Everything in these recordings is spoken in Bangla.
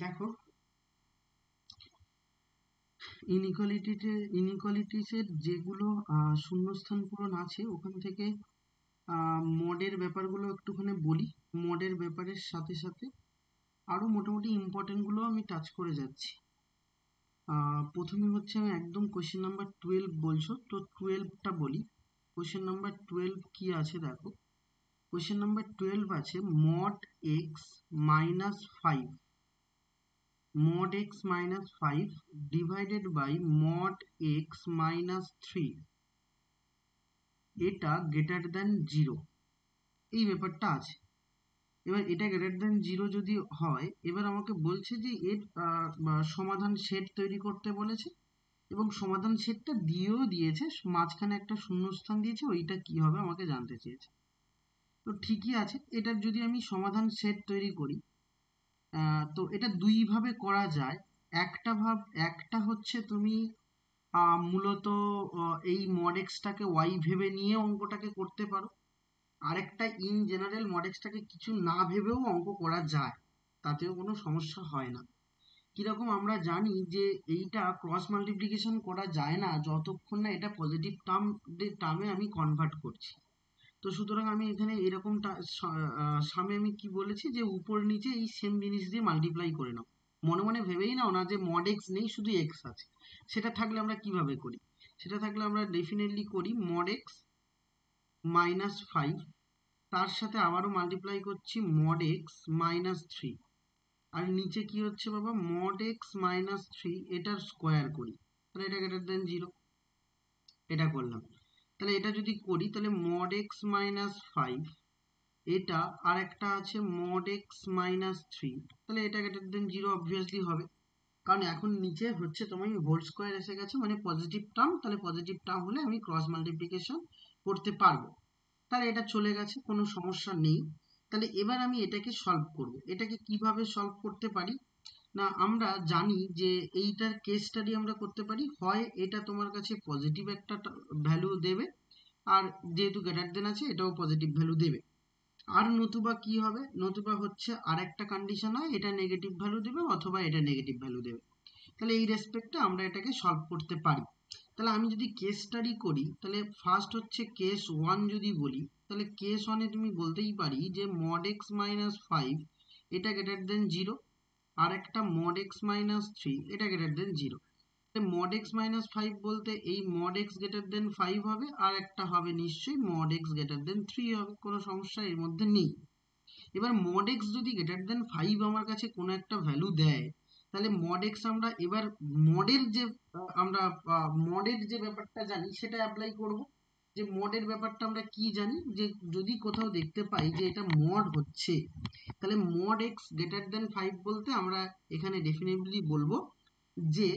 দেখো, ইনইকুয়ালিটিসের যেগুলো শূন্যস্থান পূরণ আছে ওখান থেকে মডের ব্যাপারগুলো একটুখানি বলি। মডের ব্যাপারের সাথে সাথে আরো মোটামুটি ইম্পর্টেন্ট গুলো আমি টাচ করে যাচ্ছি। প্রথমে হচ্ছে আমি একদম কোশ্চেন নাম্বার 12 বলছো তো 12টা বলি। কোশ্চেন নাম্বার 12 কি আছে দেখো। কোশ্চেন নাম্বার 12 আছে mod x minus 5 mod x minus 5 divided by mod x minus 3 এটা গ্রেটার দ্যান 0, এই ব্যাপারটা আছে। এবার এটা গ্রেটার দ্যান 0 যদি হয়, এবার আমাকে বলছে যে এর সমাধান সেট তৈরি করতে বলেছে এবং সমাধান সেটটা দিয়েও দিয়েছে, মাঝখানে একটা শূন্যস্থান দিয়েছে, ওইটা কি হবে আমাকে জানতে চেয়েছে। তো ঠিকই আছে, এটার যদি আমি সমাধান সেট তৈরি করি, তো এটা দুই ভাবে করা যায়। একটা হচ্ছে তুমি মূলত এই mod x টাকে y ভেবে নিয়ে অঙ্কটাকে করতে পারো। আরেকটা ইন জেনারেল mod x টাকে কিছু না ভেবেও অঙ্ক করা যায়, তাতেও কোনো সমস্যা হয় না। কিরকম আমরা জানি যে এইটা ক্রস মাল্টিপ্লিকেশন করা যায় না যতক্ষণ না এটা পজিটিভ টার্মে আমি কনভার্ট করছি। তো সুতরাং আমি এখানে এরকম সামনে আমি কি বলেছি যে উপর নিচে এই সেম জিনিস দিয়ে মাল্টিপ্লাই করে নাও। মনে মনে ভেবেই নাও না যে মড এক্স নেই, শুধু এক্স আছে। সেটা থাকলে আমরা কিভাবে করি? সেটা থাকলে আমরা ডেফিনেটলি করি মড এক্স মাইনাস 5, তার সাথে আবারও মাল্টিপ্লাই করছি মড এক্স মাইনাস 3, আর নিচে কি হচ্ছে বাবা, মড এক্স মাইনাস 3 এটার স্কোয়ার করি, তাহলে এটা গ্রেটার দেন 0। এটা করলাম। তাহলে এটা যদি করি তাহলে মড এক্স মাইনাস 5, এটা আর একটা আছে mod x মাইনাস 3, তাহলে এটা গ্রেটার দেন 0 অবভিয়াসলি হবে, কারণ এখন নিচে হচ্ছে তোমার হোল স্কোয়ার এসে গেছে, মানে পজিটিভ টার্ম। তাহলে পজিটিভ টার্ম হলে আমি ক্রস মাল্টিপ্লিকেশন করতে পারবো। তাহলে এটা চলে গেছে, কোনো সমস্যা নেই। তাহলে এবার আমি এটাকে সলভ করব। এটাকে কিভাবে সলভ করতে পারি না, আমরা জানি যে এইটার কেস স্টাডি আমরা করতে পারি। হয় এটা তোমার কাছে পজিটিভ একটা ভ্যালু দেবে, আর যেহেতু গ্রেটার দেন আছে এটাও পজিটিভ ভ্যালু দেবে। আর নতুবা কি হবে, নতুবা হচ্ছে আর একটা কন্ডিশন হয় এটা নেগেটিভ ভ্যালু দেবে অথবা এটা নেগেটিভ ভ্যালু দেবে। তাহলে এই রেসপেক্টে আমরা এটাকে সলভ করতে পারি। তাহলে আমি যদি কেস স্টাডি করি, তাহলে ফার্স্ট হচ্ছে কেস 1 যদি বলি, তাহলে কেস 1 এ তুমি বলতেই পারি যে mod x মাইনাস 5 এটা গ্রেটার দেন 0, আর একটা mod x মাইনাস 3 এটা greater than 0। mod x minus 5 বলতে এই mod x গ্রেটার দেন 5 হবে, আর একটা হবে নিশ্চয়ই mod x গ্রেটার দেন 3 হবে, কোনো সমস্যা এর মধ্যে নেই। এবার mod x যদি গ্রেটার দেন 5 আমার কাছে কোনো একটা ভ্যালু দেয়, তাহলে mod x আমরা এবার মডের যে আমরা মডের যে ব্যাপারটা জানি সেটা অ্যাপ্লাই করব। যে মডের ব্যাপারটা আমরা কি জানি, যে যদি কোথাও দেখতে পাই যে এটা মড হচ্ছে, তাহলে mod x গ্রেটার দেন 5 বলতে আমরা এখানে ডেফিনেটলি বলবো যে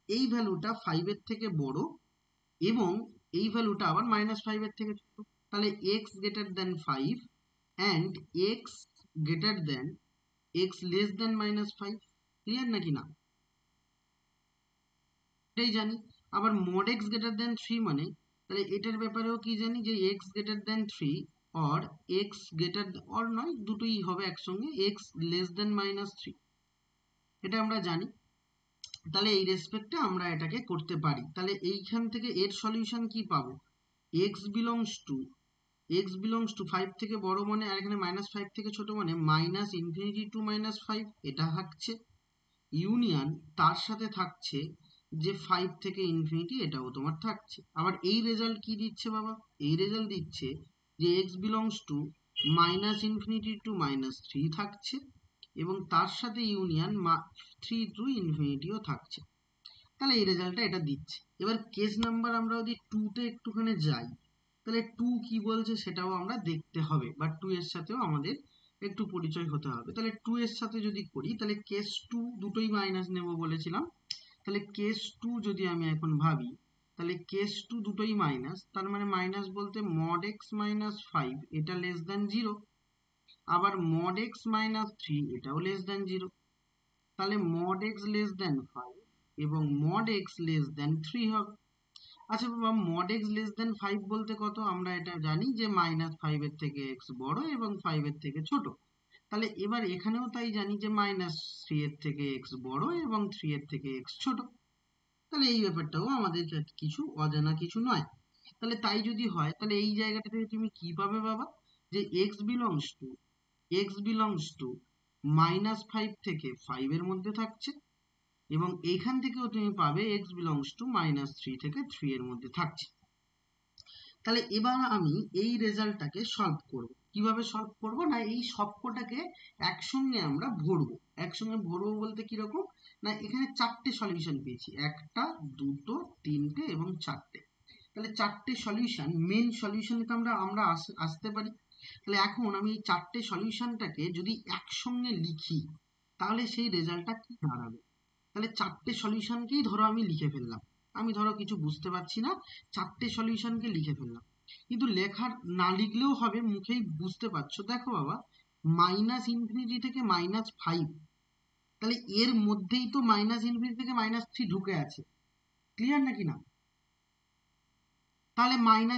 এই ভ্যালুটা 5 এর থেকে বড় এবং এই ভ্যালুটা আবার -5 এর থেকে ছোট। তাহলে x greater then 5 and x greater than x less than -5, clear নাকি না? এটাই জানি। আবার mod x greater than 3 মানে, তাহলে এটার ব্যাপারেও কি জানি যে x greater than 3 or x greater or নয়, দুটোই হবে একসঙ্গে, x less than -3, এটা আমরা জানি। তাহলে এই রেসপেক্টে আমরা এটাকে করতে পারি। তাহলে এইখান থেকে এর সলিউশন কি পাবো, x belongs to 5 থেকে বড় মানে, আর এখানে -5 থেকে ছোট মানে -∞ to -5 এটা থাকছে, ইউনিয়ন তার সাথে থাকছে যে 5 থেকে ইনফিনিটি এটাও তোমার থাকছে। আবার এই রেজাল্ট কি দিচ্ছে বাবা, এই রেজাল্ট দিচ্ছে যে x belongs to -∞ to -3 থাকছে এবং তার সাথে ইউনিয়ন 3 to ইনফিনিটিও থাকছে। তাহলে এই রেজাল্টটা এটা দিচ্ছে। এবার কেস নাম্বার আমরা যদি 2 তে একটুখানি যাই, তাহলে 2 কি বলছে সেটাও আমরা দেখতে হবে, বা 2 এর সাথেও আমাদের একটু পরিচয় হতে হবে। তাহলে 2 এর সাথে যদি করি, তাহলে কেস 2 দুটোই মাইনাস নেব বলেছিলাম। তাহলে কেস 2 যদি আমি এখন ভাবি, তাহলে কেস 2 দুটোই মাইনাস, তার মানে মাইনাস বলতে mod x মাইনাস 5 এটা লেস দ্যান 0, আবার mod x মাইনাস 3 এটাও লেস দ্যান 0। তাহলে mod x লেস দ্যান 5 এবং mod x লেস দ্যান 3 হবে। আচ্ছা বাবা, mod x লেস দেন 5 বলতে কত, আমরা এটা জানি যে -5 এর থেকে x বড় এবং 5 এর থেকে ছোট। তাহলে এবার এখানেও তাই জানি যে -3 এর থেকে x বড় এবং 3 এর থেকে x ছোট। তাহলে এই ব্যাপারটাও আমাদের কিছু অজানা কিছু নয়। তাহলে তাই যদি হয় তাহলে এই জায়গাটা থেকে তুমি কি পাবে বাবা, যে x বিলংস টু -5 থেকে 5 এর মধ্যে থাকছে, এবং এইখান থেকেও তুমি পাবে x বিলংস টু -3 থেকে 3 এর মধ্যে থাকছে। তাহলে এবার আমি এই রেজাল্টটাকে সলভ করব। কিভাবে সলভ করব না, এই সবকটাকে একসঙ্গে আমরা ভরবো। একসঙ্গে ভরবো বলতে কিরকম না, এখানে 4টে সলিউশন পেয়েছি, 1টা 2টো 3টে এবং 4টে। তাহলে 4টে সলিউশন, মেন সলিউশনে তো আমরা আসতে পারি। তাহলে এখন আমি এই 4টে সলিউশনটাকে যদি একসঙ্গে লিখি তাহলে সেই রেজাল্টটা কি দাঁড়াবে। তাহলে 4টে সলিউশনকেই ধরো আমি লিখে ফেললাম। আমি ধরো কিছু বুঝতে পারছি না, 4টে সলিউশনকে লিখে ফেললাম। কিন্তু লেখার না লিখলেও হবে, মুখেই বুঝতে পারছো। দেখো বাবা, -∞ থেকে -5, তাহলে এর মধ্যেই তো -∞ থেকে -3 ঢুকে আছে। ক্লিয়ার নাকি না? তাহলে -∞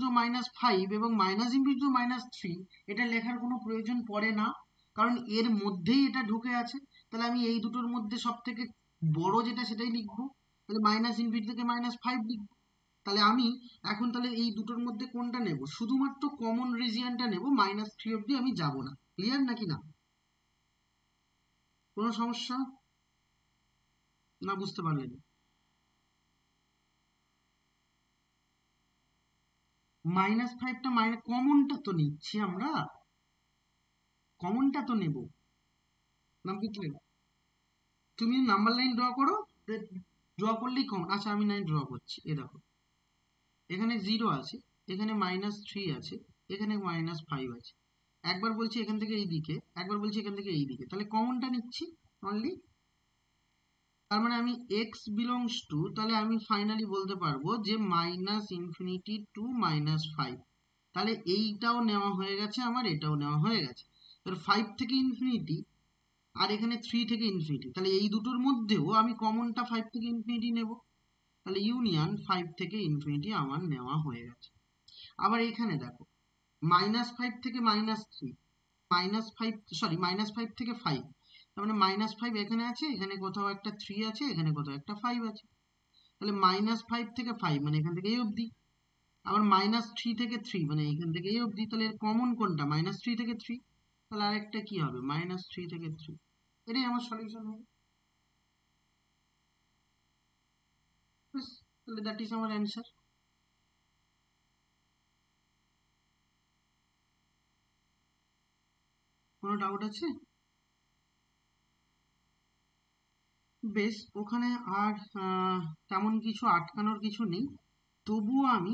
টু -5 এবং -∞ টু -3 এটা লেখার কোনো প্রয়োজন পড়ে না, কারণ এর মধ্যেই এটা ঢুকে আছে। তাহলে আমি এই দুটোর মধ্যে সব থেকে বড় যেটা সেটাই লিখবো। তাহলে -∞ থেকে -5 লিখবো। তাহলে আমি এখন তাহলে এই দুটোর মধ্যে কোনটা নেব, শুধুমাত্র কমন রিজিয়নটা নেব, -3 অব্দি আমি যাব না। ক্লিয়ার নাকি না? কোনো সমস্যা না? বুঝতে পারলেন? -5টা কমনটা তো নিচ্ছি আমরা, কমনটা তো নেব না, বুঝলেন? তুমি নাম্বার লাইন ড্র করো, ড্র করলেই কমন। আচ্ছা আমি নাই ড্র করছি। এ দেখো, এখানে 0 আছে, এখানে -3 আছে, এখানে -5 আছে। একবার বলছি এখান থেকে এই দিকে, একবার বলছি এখান থেকে এই দিকে, তাহলে কমনটা নিচ্ছি অনলি। তার মানে আমি x∈ তাহলে আমি ফাইনালি বলতে পারবো যে -∞ টু -5। তাহলে এইটাও নেওয়া হয়ে গেছে আমার, এটাও নেওয়া হয়ে গেছে। এবার 5 থেকে ইনফিনিটি আর এখানে 3 থেকে ইনফিনিটি, তাহলে এই দুটোর মধ্যেও আমি কমনটা 5 থেকে ইনফিনিটি নেব। তাহলে ইউনিয়ন 5 থেকে ইনফিনিটি আমার নেওয়া হয়ে গেছে। আবার এখানে দেখো, -5 থেকে -3, -5 থেকে 5, তার মানে -5 এখানে আছে, এখানে কোথাও একটা 3 আছে, এখানে কোথাও একটা 5 আছে। তাহলে -5 থেকে 5 মানে এখান থেকে এই অবধি। আবার -3 থেকে 3 মানে এখান থেকে এই অবধি। তাহলে এর কমন কোনটা? -3 থেকে 3। তাহলে আরেকটা কি হবে? -3 থেকে 3। এটাই আমার সলিউশন হবে। ব্যাস, তাহলে দ্যাট ইজ আমার অ্যান্সার। কোনো ডাউট আছে? বেশ, ওখানে আর তেমন কিছু আটকানোর কিছু নেই। তবুও আমি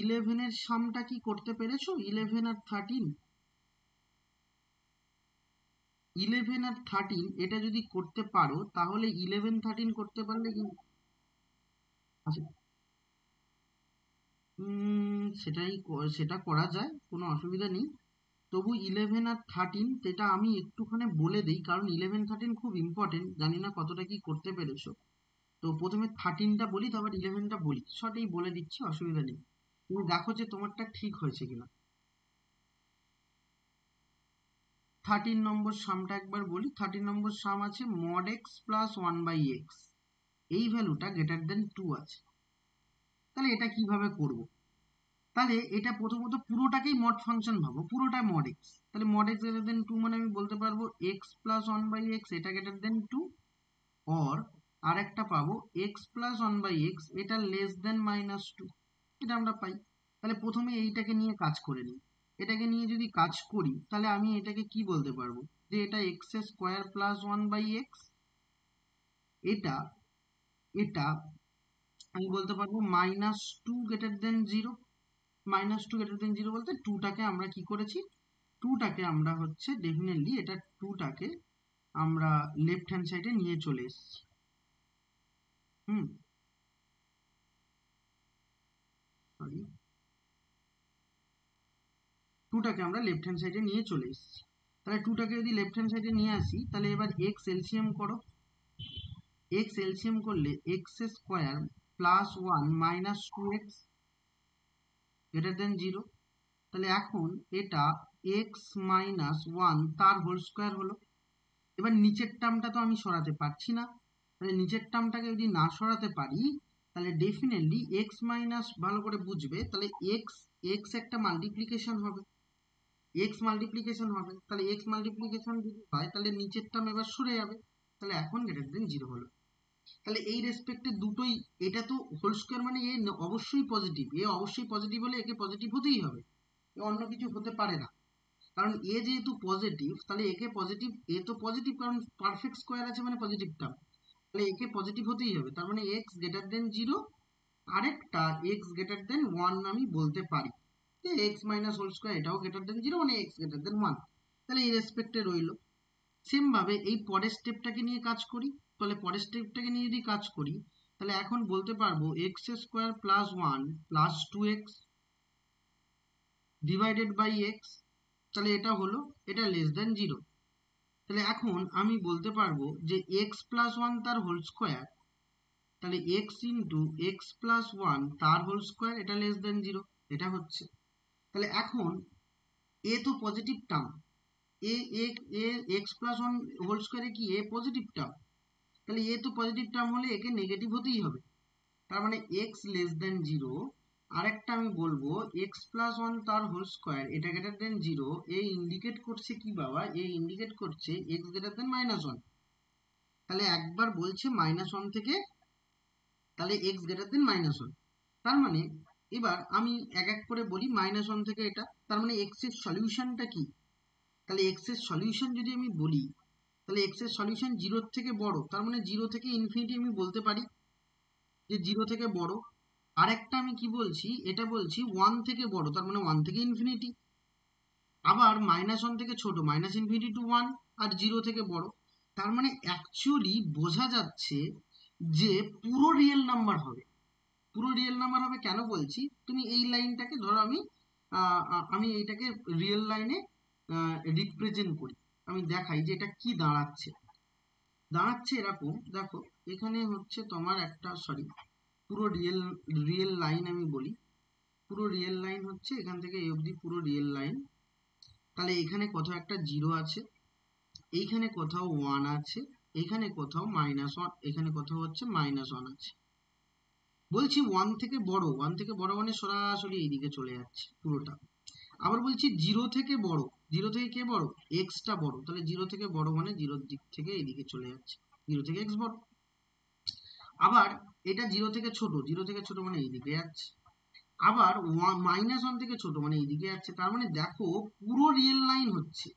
11 সামটা কি করতে পেরেছো? 11 আর 13, 11 আর 13 এটা যদি করতে পারো তাহলে 11 13 করতে পারলে কি? আচ্ছা, সেটা করা যায়, কোনো অসুবিধা নেই। তবু 11 আর 13 যেটা আমি একটুখানি বলে দিই, কারণ 11 13 খুব ইম্পর্টেন্ট, জানি না কতটা কি করতে পেরেছো। তো প্রথমে 13টা বলি, তারপর 11টা বলি, সবই বলে দিচ্ছি, অসুবিধা নেই। তুমি দেখো যে তোমারটা ঠিক হয়েছে কিনা। 13 নম্বর সামটা একবার বলি। 13 নম্বর সাম আছে mod x প্লাস 1/x, এই ভ্যালুটা গ্রেটার দেন 2 আছে। তাহলে এটা কিভাবে করব? তাহলে এটা প্রথমত পুরোটাকেই মড ফাংশন ভাবো, পুরোটা mod x। তাহলে mod x গ্রেটার দেন 2 মানে আমি বলতে পারবো x প্লাস 1/x এটা গ্রেটার দেন 2, অর আর একটা পাবো x প্লাস 1/x এটা লেস দেন -2। এটা আমরা পাই। তাহলে প্রথমে এইটাকে নিয়ে কাজ করে নিই। এটাকে নিয়ে যদি কাজ করি তাহলে আমি এটাকে কি বলতে পারবো, যে এটা x² প্লাস 1/x। এটা এটা আমি বলতে পারবো -2 গ্রেটার দেন 0। -2 গ্রেটার দেন 0 বলতে 2টাকে আমরা কি করেছি, 2টাকে আমরা হচ্ছে ডেফিনেটলি এটা 2টাকে আমরা লেফট হ্যান্ড সাইডে নিয়ে চলে এসেছি। হুম, সরি, 2টাকে আমরা লেফট হ্যান্ড সাইডে নিয়ে চলে এসেছি। তাহলে 2টাকে যদি লেফট হ্যান্ড সাইডে নিয়ে আসি তাহলে এবার এক্স এলসিএম করো। এক্স এলসিএম করলে x² plus 1 -2x greater than 0। তাহলে এখন এটা এক্স মাইনাস ওয়ান তার হোল স্কোয়ার হলো। এবার নিচের টার্মটা তো আমি সরাতে পারছি না, তাহলে নিচের টার্মটাকে যদি না সরাতে পারি তাহলে ডেফিনেটলি এক্স মাইনাস, ভালো করে বুঝবে, তাহলে এক্স এক্স একটা মাল্টিপ্লিকেশন হবে, এক্স মাল্টিপ্লিকেশন হবে, তাহলে এক্স মাল্টিপ্লিকেশন যদি হয় তাহলে নিচের টার্ম এবার সরে যাবে, তাহলে এখন গ্রেটার দেন জিরো হলো। তাহলে এই রেসপেক্টে দুটোই, এটা তো হোল স্কোয়ার মানে এ অবশ্যই পজিটিভ, এ অবশ্যই পজিটিভ হলে একে পজিটিভ হতেই হবে, এ অন্য কিছু হতে পারে না, কারণ এ যেহেতু পজিটিভ তাহলে একে পজিটিভ, এ তো পজিটিভ কারণ পারফেক্ট স্কোয়ার আছে মানে পজিটিভ টার্ম, তাহলে একে পজিটিভ হতেই হবে, তার মানে এক্স গ্রেটার দেন জিরো, আরেকটা এক্স গ্রেটার দেন ওয়ান আমি বলতে পারি, যে এক্স মাইনাস হোল স্কোয়ার এটাও গ্রেটার দেন জিরো মানে এক্স গ্রেটার দেন ওয়ান, তাহলে এই রেসপেক্টে রইলো। সেম ভাবে এই পরের স্টেপটাকে নিয়ে কাজ করি, তাহলে পরের স্টেপটাকে নিয়ে যদি কাজ করি তাহলে এখন বলতে পারবো x square plus one plus two x divided by x, তাহলে এটা হলো, এটা লেস দেন জিরো, তাহলে এখন আমি বলতে পারবো যে এক্স প্লাস ওয়ান তার হোল স্কোয়ার, তাহলে x into x plus one তার হোল স্কোয়ার, এটা লেস দেন জিরো, এটা হচ্ছে। তাহলে এখন এ তো পজিটিভ টার্ম, এ এ এ এক্স প্লাস ওয়ান হোল স্কোয়ারে কি এ পজিটিভ টার্ম, তাহলে এ তো পজিটিভ টার্ম হলে একে নেগেটিভ হতেই হবে, তার মানে এক্স লেস দেন জিরো, আরেকটা আমি বলবো এক্স প্লাস ওয়ান তার হোল স্কোয়ার এটা গ্রেটার দেন জিরো, এ ইন্ডিকেট করছে কি বাবা, এ ইন্ডিকেট করছে x greater than minus one, তাহলে একবার বলছে মাইনাস ওয়ান থেকে, তাহলে x greater than minus one, তার মানে এবার আমি এক এক করে বলি মাইনাস ওয়ান থেকে এটা, তার মানে এক্স এর সলিউশনটা কি, তাহলে এক্স এর সলিউশন যদি আমি বলি তাহলে এক্স এর সলিউশন জিরোর থেকে বড়, তার মানে জিরো থেকে ইনফিনিটি আমি বলতে পারি যে জিরো থেকে বড়, আরেকটা আমি কি বলছি, এটা বলছি ওয়ান থেকে বড়, তার মানে ওয়ান থেকে ইনফিনিটি, আবার মাইনাস ওয়ান থেকে ছোট মাইনাস ইনফিনিটি টু ওয়ান, আর জিরো থেকে বড়, তার মানে অ্যাকচুয়ালি বোঝা যাচ্ছে যে পুরো রিয়েল নাম্বার হবে, পুরো রিয়েল নাম্বার হবে, কেন বলছি, তুমি এই লাইনটাকে ধরো আমি এইটাকে রিয়েল লাইনে রিপ্রেজেন্ট করি, আমি দেখাই যে এটা কি দাঁড়াচ্ছে, দাঁড়াচ্ছে এরকম, দেখো এখানে হচ্ছে তোমার একটা, সরি, পুরো রিয়েল রিয়েল লাইন আমি বলি, পুরো রিয়েল লাইন হচ্ছে এখান থেকে এই অবধি পুরো রিয়েল লাইন, তাহলে এখানে কোথাও একটা জিরো আছে, এইখানে কোথাও ওয়ান আছে, এখানে কোথাও মাইনাস ওয়ান, এখানে কোথাও হচ্ছে মাইনাস ওয়ান আছে, বলছি ওয়ান থেকে বড়, ওয়ান থেকে বড় মানে সরাসরি এইদিকে চলে যাচ্ছে পুরোটা, আবার বলছি জিরো থেকে বড়, জিরো থেকে কে বড়, এক্সটা বড়, তাহলে জিরো থেকে বড় মানে জিরোর দিক থেকে এইদিকে চলে যাচ্ছে, জিরো থেকে এক্স বড়, আবার এটা জিরো থেকে ছোট, জিরো থেকে ছোট মানে এইদিকে যাচ্ছে, আবার মাইনাস ওয়ান থেকে ছোট মানে এইদিকে যাচ্ছে, তার মানে দেখো পুরো রিয়েল লাইন হচ্ছে,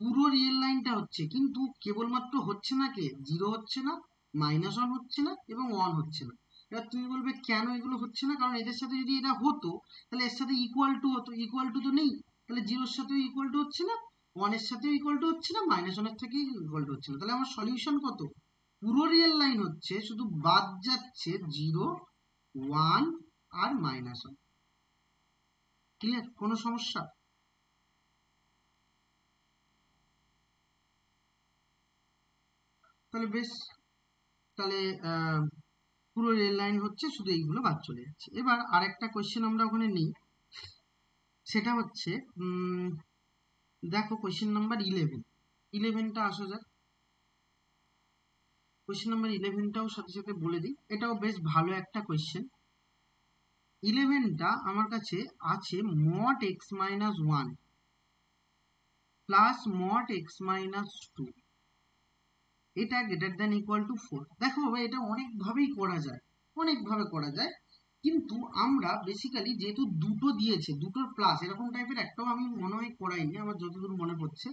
পুরো রিয়েল লাইনটা হচ্ছে, কিন্তু কেবলমাত্র হচ্ছে না কে, জিরো হচ্ছে না, মাইনাস ওয়ান হচ্ছে না এবং ওয়ান হচ্ছে না। এবার তুমি বলবে কেন এগুলো হচ্ছে না, কারণ এদের সাথে যদি এটা হতো তাহলে এর সাথে ইকুয়াল টু হতো, ইকুয়াল টু তো নেই, তাহলে জিরোর সাথেও ইকুয়াল টু হচ্ছে না, ওয়ানের সাথেও ইকুয়াল টু হচ্ছে না, মাইনাস ওয়ানের থেকেই ইকুয়াল টু হচ্ছে না, তাহলে আমার সলিউশন কত, পুরো রিয়েল লাইন হচ্ছে, শুধু বাদ যাচ্ছে জিরো, ওয়ান আর মাইনাস ওয়ান। ক্লিয়ার, কোনো সমস্যা? তাহলে বেশ, তাহলে পুরো রেল লাইন হচ্ছে, শুধু এইগুলো বাদ চলে যাচ্ছে। এবার আরেকটা কোয়েশ্চেন আমরা ওখানে নিই, সেটা হচ্ছে দেখো কোয়েশ্চেন নাম্বার 11, 11টা আসা যাক, কোয়েশ্চেন নাম্বার 11টাও সাথে সাথে বলে দিই, এটাও বেশ ভালো একটা কোয়েশ্চেন। 11টা আমার কাছে আছে mod x minus one plus mod x minus two, এটা গ্রেটার দ্যান ইকুয়াল টু 4। দেখো বাবা এটা অনেকভাবেই করা যায়, অনেকভাবে করা যায়, কিন্তু আমরা বেসিক্যালি যেহেতু দুটো দিয়েছে, দুটোর প্লাস এরকম টাইপের একটাও আমি মনে হয় করাইনি আমার যতদূর মনে পড়ছে,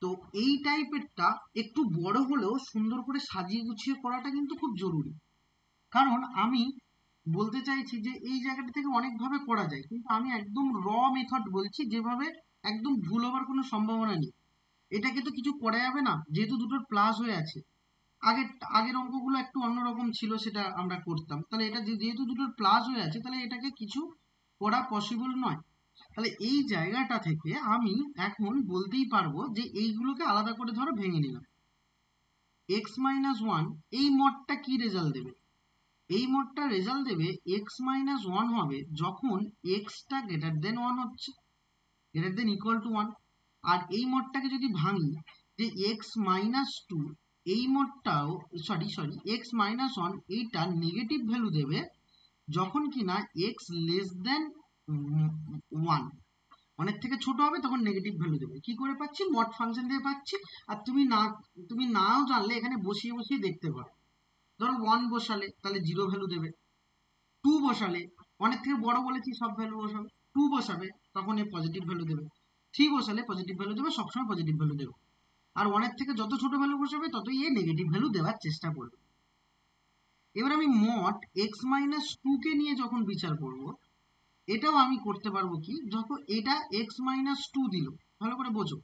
তো এই টাইপেরটা একটু বড় হলেও সুন্দর করে সাজিয়ে গুছিয়ে করাটা কিন্তু খুব জরুরি, কারণ আমি বলতে চাইছি যে এই জায়গাটা থেকে অনেকভাবে করা যায়, কিন্তু আমি একদম র মেথড বলছি, যেভাবে একদম ভুল হবার কোনো সম্ভাবনা নেই, এটাকে তো কিছু করা যাবে না যেহেতু দুটোর প্লাস হয়ে আছে, আগের আগের অঙ্কগুলো একটু অন্যরকম ছিল সেটা আমরা করতাম, তাহলে এটা যেহেতু দুটোর প্লাস হয়ে আছে তাহলে এটাকে কিছু করা পসিবল নয়, তাহলে এই জায়গাটা থেকে আমি এখন বলতেই পারবো যে এইগুলোকে আলাদা করে ধরো ভেঙে নিলাম, এক্স মাইনাস ওয়ান এই মডটা কি রেজাল্ট দেবে, এই মডটা রেজাল্ট দেবে এক্স মাইনাস ওয়ান হবে যখন এক্সটা গ্রেটার দেন ওয়ান হচ্ছে, গ্রেটার দেন ইকুয়াল টু 1। আর এই মডটাকে যদি ভাঙি যে x মাইনাস টু, এই মডটাও সরি x মাইনাস 1 এইটা নেগেটিভ ভ্যালু দেবে যখন কিনা x লেস দেন 1, অনেক থেকে ছোট হবে তখন নেগেটিভ ভ্যালু দেবে। কি করে পাচ্ছি? মড ফাংশন দিয়ে পাচ্ছি। আর তুমি নাও জানলে এখানে বসিয়ে বসিয়ে দেখতে পারো। ধরো 1 বসালে তাহলে 0 ভ্যালু দেবে, 2 বসালে অনেক থেকে বড় বলেছি সব ভ্যালু বসাবে, 2 বসাবে তখন এ পজিটিভ ভ্যালু দেবে, 3 বসালে পজিটিভ ভ্যালু দেবে, সবসময় পজিটিভ ভ্যালু দেবে। আর 1 এর থেকে যত ছোট ভ্যালু বসাবে ততই এ নেগেটিভ ভ্যালু দেওয়ার চেষ্টা করবে। এবার আমি মড x মাইনাস 2 কে নিয়ে যখন বিচার করব, এটাও আমি করতে পারবো কি, যখন এটা x মাইনাস 2 দিল, ভালো করে বোঝো,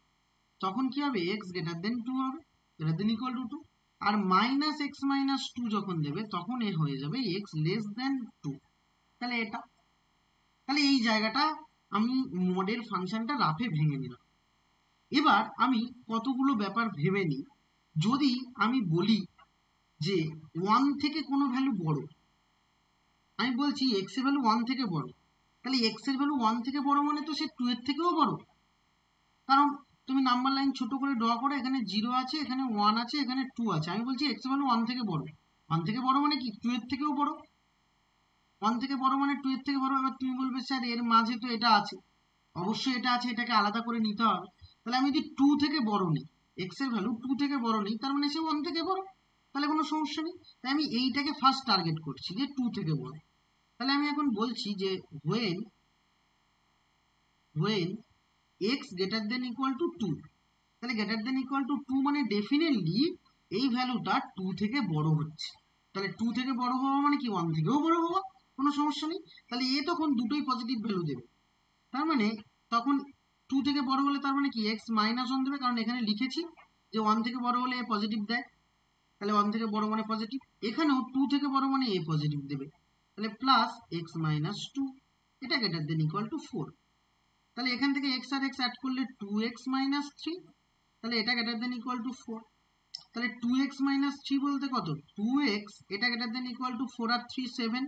তখন কি হবে? x গ্রেটার দেন 2 হবে, গ্রেটার দেন ইকুয়াল টু 2। আর মাইনাস x মাইনাস 2 যখন দেবে তখন এ হয়ে যাবে x লেস দেন 2। তাহলে এটা, তাহলে এই জায়গাটা আমি মডের ফাংশনটা রাফে ভেঙে নিলাম। এবার আমি কতগুলো ব্যাপার ভেবে নিই। যদি আমি বলি যে 1 থেকে কোনো ভ্যালু বড়, আমি বলছি x এর ভ্যালু 1 থেকে বড়, তাহলে x এর ভ্যালু 1 থেকে বড় মানে তো সে 2 এর থেকেও বড়। কারণ তুমি নাম্বার লাইন ছোট করে ড্র করো, এখানে 0 আছে, এখানে 1 আছে, এখানে 2 আছে। আমি বলছি x এর ভ্যালু 1 থেকে বড়। 1 থেকে বড় মানে কি? 2 এর থেকেও বড়। 1 থেকে বড় মানে 2 এর থেকে বড়। এবার তুমি বলবে স্যার এর মাঝে তো এটা আছে। অবশ্যই এটা আছে, এটাকে আলাদা করে নিতে হবে। তাহলে আমি যদি 2 থেকে বড় নিই, x এর ভ্যালু 2 থেকে বড় নিই, তার মানে সে 1 থেকে বড়, তাহলে কোনো সমস্যা নেই। তাই আমি এইটাকে ফার্স্ট টার্গেট করছি যে 2 থেকে বড়। তাহলে আমি এখন বলছি যে when x greater than equal to 2, তাহলে greater than equal to 2 মানে ডেফিনেটলি এই ভ্যালুটা 2 থেকে বড় হচ্ছে। তাহলে 2 থেকে বড় হওয়া মানে কি? 1 থেকেও বড় হওয়া, কোনো সমস্যা নেই। তাহলে এ তখন দুটোই পজিটিভ ভ্যালু দেবে। তার মানে তখন 2 থেকে বড় হলে তার মানে কি x মাইনাস 1 দেবে, কারণ এখানে লিখেছি যে 1 থেকে বড় হলে এ পজিটিভ দেয়। তাহলে 1 থেকে বড় মানে পজিটিভ, এখানেও 2 থেকে বড় মানে এ পজিটিভ দেবে। তাহলে প্লাস x মাইনাস 2, এটা গ্রেটার দেন ইকুয়াল টু 4। তাহলে এখান থেকে x আর x অ্যাড করলে 2x মাইনাস 3, তাহলে এটা গ্রেটার দেন ইকুয়াল টু 4। তাহলে 2x মাইনাস 3 বলতে কত? 2x, এটা গ্রেটার দেন ইকুয়াল টু 4 আর 3 7,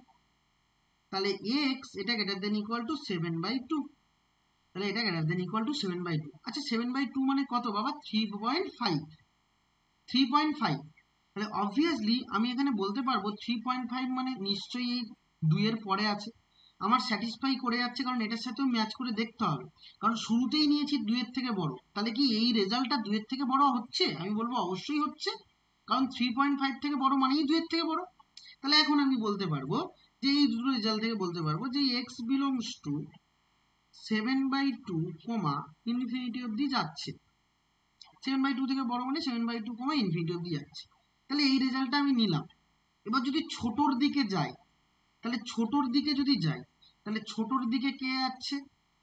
তাহলে x এটা গ্রেটার দেন ইকুয়াল টু 7/2। তাহলে এটা গ্রেটার দেন ইকুয়াল টু 7/2। আচ্ছা 7/2 মানে কত বাবা? 3.5। 3.5, তাহলে অবভিয়াসলি আমি এখানে বলতে পারবো 3.5 মানে নিশ্চয়ই এই 2 এর পরে আছে। আমার স্যাটিসফাই করে যাচ্ছে, কারণ এটার সাথেও ম্যাচ করে দেখতে হবে। কারণ শুরুতেই নিয়েছি 2 এর থেকে বড়, তাহলে কি এই রেজাল্টটা 2 এর থেকে বড় হচ্ছে? আমি বলবো অবশ্যই হচ্ছে, কারণ 3.5 থেকে বড় মানেই 2 এর থেকে বড়। তাহলে এখন আমি বলতে পারবো যে এই দুটো রেজাল্ট থেকে বলতে পারবো যে x বিলংস টু 7/2, ইনফিনিটি অবধি যাচ্ছে। 7/2 থেকে বড় মানে 7/2, ইনফিনিটি অবধি যাচ্ছে। তাহলে এই রেজাল্টটা আমি নিলাম। এবার যদি ছোটর দিকে যাই, তাহলে ছোটর দিকে যদি যাই, তাহলে ছোটর দিকে কে যাচ্ছে?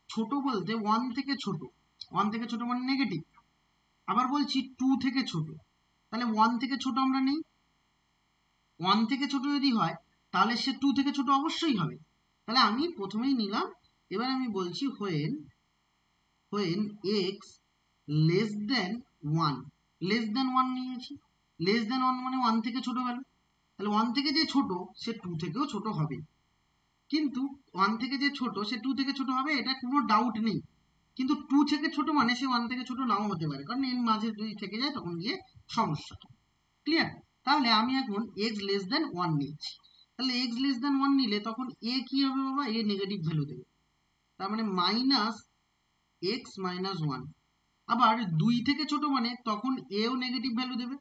ছোট বলতে 1 থেকে ছোট। 1 থেকে ছোট মানে নেগেটিভ। আবার বলছি 2 থেকে ছোট, তাহলে 1 থেকে ছোট আমরা নেই। 1 থেকে ছোট যদি হয় তাহলে সে 2 থেকে ছোট অবশ্যই হবে। তাহলে আমি প্রথমেই নিলাম। এবার আমি বলছি when x less then 1, less than 1 নিয়েছি। লেস দেন 1 মানে 1 থেকে ছোট ভ্যালু, তাহলে 1 থেকে যে ছোট সে 2 থেকেও ছোট হবে। কিন্তু 1 থেকে যে ছোট সে 2 থেকে ছোট হবে, এটা কোনো ডাউট নেই। কিন্তু 2 থেকে ছোট মানে সে 1 থেকে ছোট নাও হতে পারে, কারণ এর মাঝে যদি থেকে যায় তখন গিয়ে সমস্যা। ক্লিয়ার? তাহলে আমি এখন x লেস দেন 1 নিয়েছি। তাহলে x লেস দেন 1 নিলে তখন a কি হবে বাবা? a নেগেটিভ ভ্যালু দেবে, তার মানে মাইনাস x মাইনাস 1। আবার 2 থেকে ছোট মানে তখন এও নেগেটিভ ভ্যালু দেবে,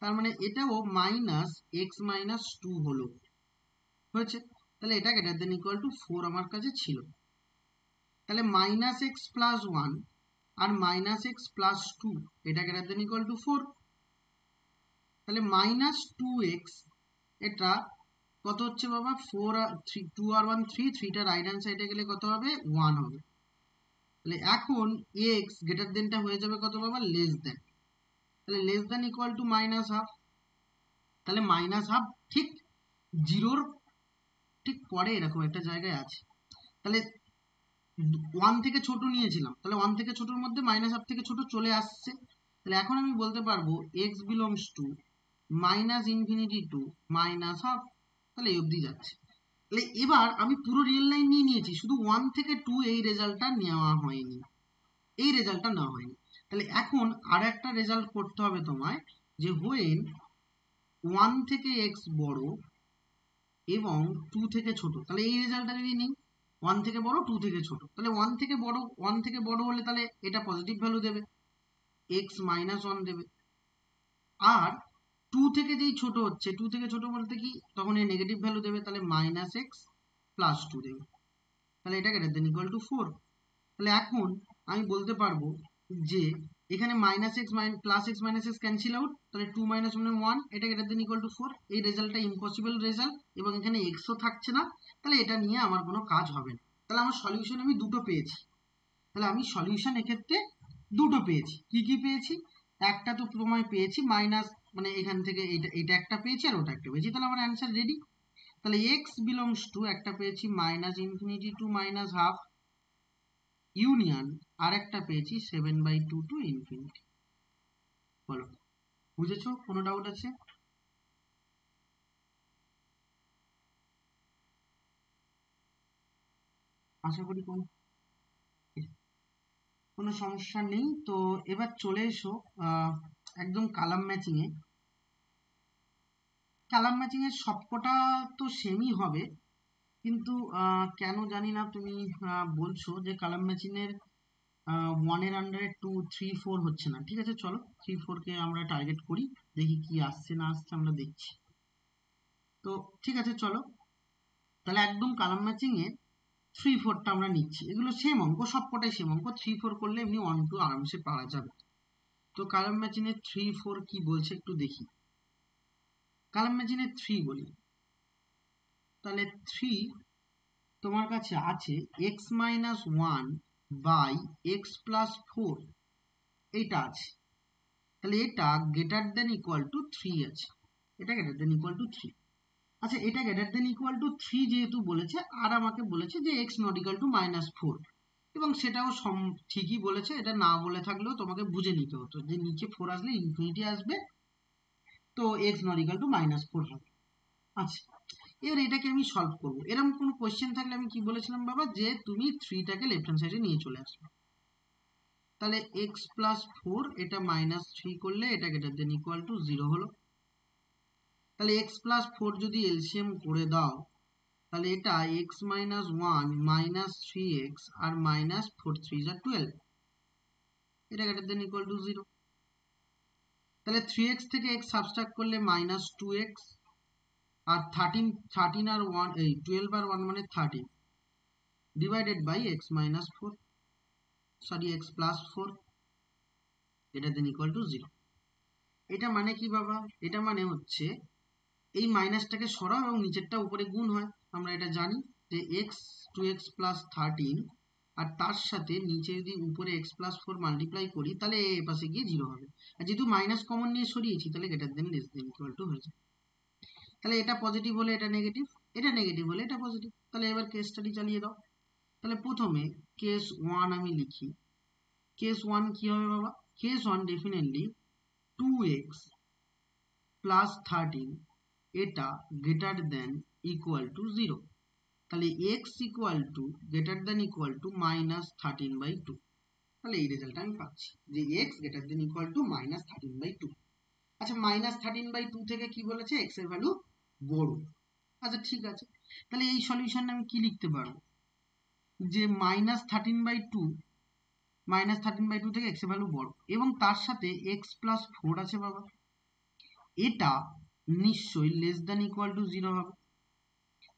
তার মানে এটাও মাইনাস এক্স মাইনাস 2 হলো, হয়েছে। তাহলে এটা গ্রেটার দেন ইকুয়াল টু 4 আমার কাছে ছিল। তাহলে মাইনাস এক্স প্লাস 1 আর মাইনাস এক্স প্লাস 2, এটা গ্রেটার দেন ইকুয়াল টু 4। তাহলে মাইনাস 2x, এটা কত হচ্ছে বাবা? 4 আর 3, 2 আর 1 3, 3টা রাইট হ্যান্ড সাইডে গেলে কত হবে? 1 হবে। তাহলে এখন x গ্রেটার দেনটা হয়ে যাবে কত বাবা? Less than. তাহলে less than equal to minus half. তাহলে মাইনাস হাফ ঠিক 0-র ঠিক পরে এরকম একটা জায়গায় আছে। তাহলে 1 থেকে ছোট নিয়েছিলাম, তাহলে 1 থেকে ছোটর মধ্যে মাইনাস হাফ থেকে ছোট চলে আসছে। তাহলে এখন আমি বলতে পারবো x belongs to minus infinity two minus half. তাহলে এই অবধি যাচ্ছে। তাহলে এবার আমি পুরো রিয়েল লাইন নিয়ে নিয়েছি, শুধু 1 থেকে 2 এই রেজাল্টটা নেওয়া হয়নি। এই রেজাল্টটা না হয়নি। তাহলে এখন আর একটা রেজাল্ট করতে হবে তোমায়, যে হোয়েন 1 থেকে x বড় এবং 2 থেকে ছোট, তাহলে এই রেজাল্টটা যদি নিই 1 থেকে বড় 2 থেকে ছোট, তাহলে 1 থেকে বড় হলে তাহলে এটা পজিটিভ ভ্যালু দেবে, x -1 দেবে। আর 2 থেকে যেই ছোট হচ্ছে, 2 থেকে ছোট বলতে কি, তখন এই নেগেটিভ ভ্যালু দেবে, তাহলে -x + 2 দেবে। তাহলে এটা গ্রেটার দেন ইকুয়াল টু 4। তাহলে এখন আমি বলতে পারবো যে এখানে -x +x - x cancel out, তাহলে 2 - 1 1, এটা গ্রেটার দেন ইকুয়াল টু 4। এই রেজাল্টটা ইম্পসিবল রেজাল্ট এবং এখানে এক্সও থাকছে না, তাহলে এটা নিয়ে আমার কোনো কাজ হবে না। তাহলে আমার সলিউশন আমি দুটো পেয়েছি। তাহলে আমি সলিউশন এক্ষেত্রে দুটো পেয়েছি। কি কি পেয়েছি? একটা তো তোমায় পেয়েছি মাইনাস, মানে এখান থেকে এটা একটা পেয়েছি আর ওটা একটা পেয়েছি, তাহলে আমার অ্যান্সার রেডি। তাহলে x বিলংস টু একটা পেয়েছি -∞ টু -½ ইউনিয়ন আর একটা পেয়েছি 7/2 টু ইনফিনিটি। বলো, বুঝেছো? কোনো ডাউট আছে? আশা করি কোনো সমস্যা নেই। তো এবার চলে এসো একদম কালাম ম্যাচিং এ। কালাম ম্যাচিং এর সবকটা তো সেমই হবে, কিন্তু কেন জানি না তুমি বলছো যে কালাম ম্যাচিং এর 1 এর আন্ডারে 2 3 4 হচ্ছে না। ঠিক আছে, চলো 3 4 কে আমরা টার্গেট করি, দেখি কি আসছে না আসছে আমরা দেখছি। তো ঠিক আছে, চলো তাহলে একদম কালাম ম্যাচিং এ 3 4 টা আমরা নিচ্ছি। এগুলো সেম অঙ্ক, সবকটাই সেম অঙ্ক, 3 4 করলে এমনি 1 2 আরামসে পারা যাবে। তো কালাম ম্যাচিং এ 3 4 কি বলছে একটু দেখি। কালাম ম্যাচিং এ 3 বলি, তাহলে 3 তোমার কাছে আছে x - 1 বাই x + 4, এইটা আছে। তাহলে এটা গ্রেটার দেন ইকুয়াল টু 3 আছে, এটা গ্রেটার দেন ইকুয়াল টু 3। আচ্ছা, এটা গ্রেটার দেন ইকুয়াল টু 3 যেহেতু বলেছে, আর আমাকে বলেছে যে x নট ইকুয়াল টু -4, এবং সেটাও ঠিকই বলেছে। এটা না বলে থাকলেও তোমাকে বুঝে নিতে হতো যে নিচে 4 আসলে ইনফিনিটি আসবে, তো x নট ইকুয়াল টু -4 হবে। আচ্ছা, এবার এটাকে আমি সলভ করবো। এরকম কোনো কোয়েশ্চেন থাকলে আমি কি বলেছিলাম বাবা, যে তুমি 3টাকে লেফট হ্যান্ড সাইডে নিয়ে চলে আসবে। তাহলে x + 4 এটা -3 করলে এটা গ্রেটার দেন ইকুয়াল টু 0 হলো। তাহলে x + 4 যদি এলসিএম করে দাও, তাহলে এটা x - 1 -3x আর -4 3 যা 12, এটা গ্রেটার দেন ইকুয়াল টু 0। তাহলে 3x থেকে x সাবট্রাক্ট করলে -2x, আর 13 আর 1 এই 12 আর 1 মানে 13 divided by x - 4, sorry x + 4, এটা দেন ইকুয়াল টু 0। এটা মানে কি বাবা? এটা মানে হচ্ছে এই মাইনাসটাকে সরাও এবং নিচেরটা উপরে গুণ হয়। আমরা এটা জানি যে x 2x + 13, আর তার সাথে নিচে যদি উপরে x + 4 মাল্টিপ্লাই করি, তাহলে এ পাশে গিয়ে 0 হবে। আর যেহেতু মাইনাস কমন নিয়ে সরিয়েছি, তাহলে greater than less than equal two হয়ে যায়। তাহলে এটা পজিটিভ হলে এটা নেগেটিভ, এটা নেগেটিভ হলে এটা পজিটিভ। তাহলে এবার কেস স্টাডি চালিয়ে দাও। তাহলে প্রথমে কেস 1 আমি লিখি। কেস 1 কি হবে বাবা? কেস 1 ডেফিনেটলি 2x + 13 এটা গ্রেটার দেন ইকুয়াল টু 0। তাহলে x equal to greater than equal to -13/2। তাহলে এই রেজাল্টটা আমি পাচ্ছি যে x greater than equal to -13/2। আচ্ছা, -13/2 থেকে কি বলেছে? x এর ভ্যালু বড়। আচ্ছা ঠিক আছে, তাহলে এই সলিউশন আমি কি লিখতে পারবো, যে -13/2 থেকে x এর ভ্যালু বড় এবং তার সাথে x + 4 আছে বাবা, এটা নিশ্চয়ই লেস দেন ইকুয়াল টু 0 হবে।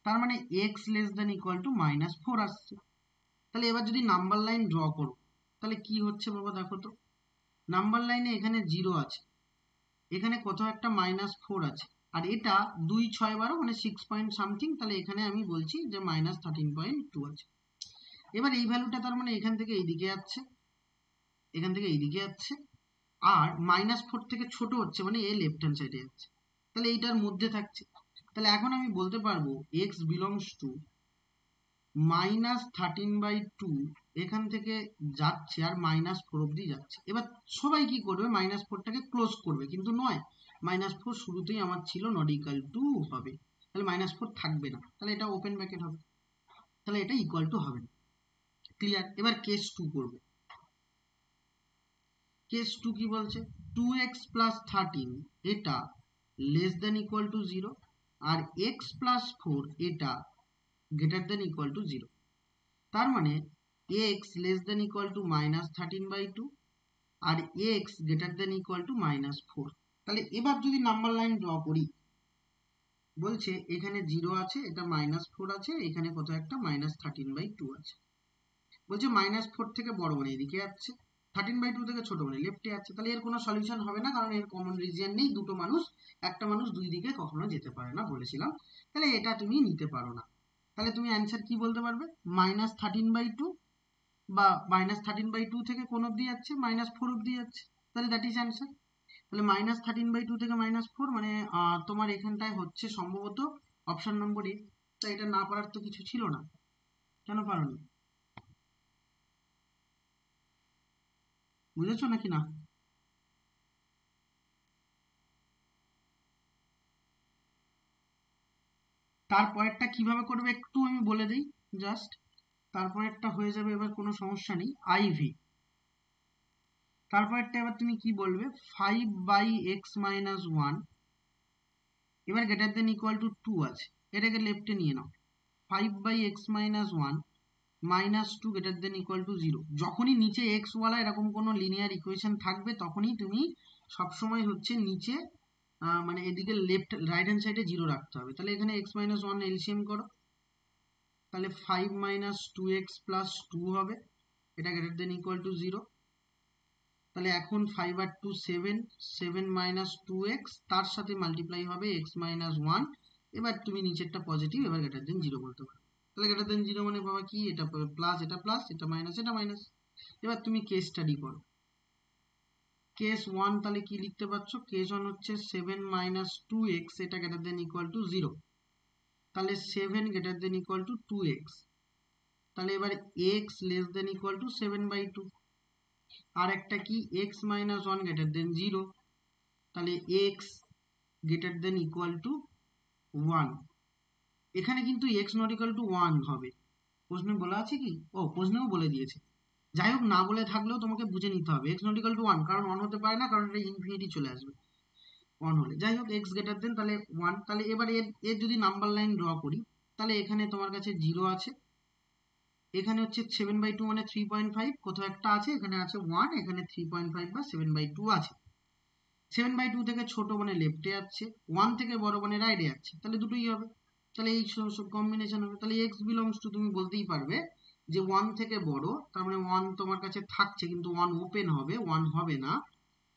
তার মানে x less than equal to -4 আসছে। তাহলে এবার যদি নাম্বার লাইন ড্র করো, তাহলে কি হচ্ছে বাবা দেখো তো। নাম্বার লাইনে এখানে 0 আছে, এখানে কোথাও একটা -4 আছে, আর এটা 2 6 12 মানে 6 পয়েন্ট সামথিং, তাহলে এখানে আমি বলছি যে -13.2 আছে। এবার এই ভ্যালুটা তার মানে এখান থেকে এইদিকে যাচ্ছে, এখান থেকে এইদিকে যাচ্ছে, আর -4 থেকে ছোট হচ্ছে মানে এ লেফট হ্যান্ড সাইডে যাচ্ছে, তাহলে এইটার মধ্যে থাকছে। তাহলে এখন আমি বলতে পারবো x বিলংস টু -13/2 এখান থেকে যাচ্ছে আর -4 অব্দি যাচ্ছে। এবার সবাই কি করবে? -4টাকে ক্লোজ করবে, কিন্তু নয়, -4 শুরুতেই আমার ছিল নট ইকুয়াল টু হবে, তাহলে -4 থাকবে না, তাহলে এটা ওপেন ব্র্যাকেট হবে, তাহলে এটা ইকুয়াল টু হবে না। ক্লিয়ার? এবার কেস 2 করবো। কেস 2 কি বলছে, 2x প্লাস 13 এটা লেস দেন ইকুয়াল টু 0, আর x প্লাস 4 এটা গ্রেটার দেন ইকুয়াল টু 0। তার মানে x less than equal to -13/2 আর x greater than equal to -4। তাহলে এবার যদি নাম্বার লাইন ড্র করি, বলছে এখানে 0 আছে, এটা -4 আছে, এখানে কত একটা -13/2 আছে। বলছে -4 থেকে বড় মানে এদিকে যাচ্ছে, 13/2 থেকে ছোট মানে লেফটে যাচ্ছে। তাহলে এর কোনো সলিউশন হবে না, কারণ এর কমন রিজিয়ন নেই। দুটো মানুষ, একটা মানুষ দুই দিকে কখনো যেতে পারে না বলেছিলাম। তাহলে এটা তুমি নিতে পারো না। তাহলে তুমি অ্যান্সার কি বলতে পারবে, -13/2 বা -13/2 থেকে কোন অব্দি যাচ্ছে, -4 অব্দি যাচ্ছে। তাহলে দ্যাট ইজ অ্যান্সার। তাহলে -13/2 থেকে -4 মানে তোমার এখানটায় হচ্ছে সম্ভবত অপশন নম্বর এ। তাই এটা না পারার তো কিছু ছিল না। কেন পারোনি, বুঝেছো নাকি না? তারপরেরটা কিভাবে করবে একটু আমি বলে দিই জাস্ট, তারপরেরটা হয়ে যাবে, এবার কোনো সমস্যা নেই। আইভি, তারপরেরটা এবার তুমি কি বলবে, 5/x-1 এবার গ্রেটার দেন ইকুয়াল টু 2 আছে, এটাকে লেফটে নিয়ে নাও। 5/x-1 -2 greater than equal to 0। যখনই নিচে x ওয়ালা এরকম কোনো লিনিয়ার ইকুয়েশন থাকবে, তখনই তুমি সবসময় হচ্ছে নিচে মানে এদিকে লেফট রাইট হ্যান্ড সাইডে 0 রাখতে হবে। তাহলে এখানে x-1 এলসিএম করো, তাহলে 5 - 2x + 2 হবে, এটা গ্রেটার দেন ইকুয়াল টু 0। তাহলে এখন 5 আর 2 7, 7 - 2x, তার সাথে মাল্টিপ্লাই হবে x-1। এবার তুমি নিচেরটা পজিটিভ, এবার গ্রেটার দেন 0 বলতে পারো। তাহলে গ্রেটার দেন 0 মানে বাবা কি, এটা প্লাস, এটা প্লাস, এটা মাইনাস, এটা মাইনাস। এবার তুমি কেস স্টাডি করো। কেস 1 তাহলে কি লিখতে পারছো, কেস 1 হচ্ছে 7 - 2x, এটা গ্রেটার দেন ইকুয়াল টু 0। তাহলে 7 greater than equal two 2x। তাহলে এবার x less than equal two 7/2। আর একটা কি, x - 1 গ্রেটার দেন 0। তাহলে x greater than equal to 1। এখানে কিন্তু x নট ইকুয়াল টু 1 হবে, প্রশ্নে বলা আছে কি, ও প্রশ্নেও বলে দিয়েছে। যাই হোক, না বলে থাকলেও তোমাকে বুঝে নিতে হবে x নট ইকুয়াল টু 1, কারণ 1 হতে পারে না, কারণ এটা ইনফিনিটি চলে আসবে 1 হলে। যাই হোক, x গ্রেটার দেন তাহলে 1। তাহলে এবার এর যদি নাম্বার লাইন ড্র করি, তাহলে এখানে তোমার কাছে 0 আছে, এখানে হচ্ছে 7/2 মানে 3.5 কোথাও একটা আছে, এখানে আছে 1, এখানে 3.5 বা 7/2 আছে। 7/2 থেকে ছোট মানে লেফটে যাচ্ছে, 1 থেকে বড় মানে রাইটে যাচ্ছে, তাহলে দুটোই হবে। তাহলে এই কম্বিনেশন হবে। তাহলে x বিলংস টু, তুমি বলতেই পারবে যে 1 থেকে বড়, তার মানে 1 তোমার কাছে থাকছে, কিন্তু 1 ওপেন হবে, 1 হবে না।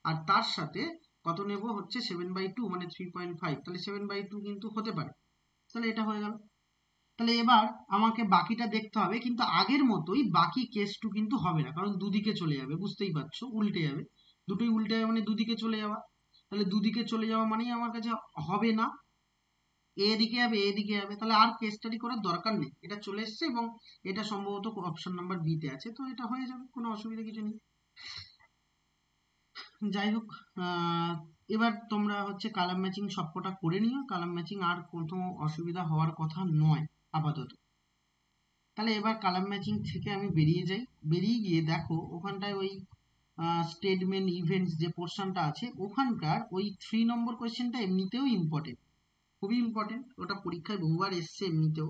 আর তার সাথে কত নেব, হচ্ছে 7/2 মানে 3.5, তাহলে 7/2 কিন্তু হতে পারে। তাহলে এটা হয়ে গেল। তাহলে এবার আমাকে বাকিটা দেখতে হবে, কিন্তু আগের মতোই বাকি কেস 2 কিন্তু হবে না, কারণ দুদিকে চলে যাবে, বুঝতেই পারছো, উল্টে যাবে। দুটোই উল্টে যাবে মানে দুদিকে চলে যাওয়া। তাহলে দুদিকে চলে যাওয়া মানেই আমার কাছে হবে না, এদিকে যাবে, এদিকে যাবে। তাহলে আর কেস স্টাডি করার দরকার নেই, এটা চলে এসছে এবং এটা সম্ভবত অপশন নাম্বার বি তে আছে, তো এটা হয়ে যাবে, কোনো অসুবিধা কিছু নেই। যাই হোক, এবার তোমরা হচ্ছে কালার ম্যাচিং সবকটা করে নিও, কালার ম্যাচিং আর কোনো অসুবিধা হওয়ার কথা নয় আপাতত। তাহলে এবার কালার ম্যাচিং থেকে আমি বেরিয়ে যাই, বেরিয়ে গিয়ে দেখো ওখানটায় ওই স্টেটমেন্ট ইভেন্টস যে পোর্শনটা আছে, ওখানকার ওই 3 নম্বর কোয়েশ্চেনটা এমনিতেও ইম্পর্টেন্ট, খুবই ইম্পর্টেন্ট, ওটা পরীক্ষায় বহুবার এসছে এমনিতেও।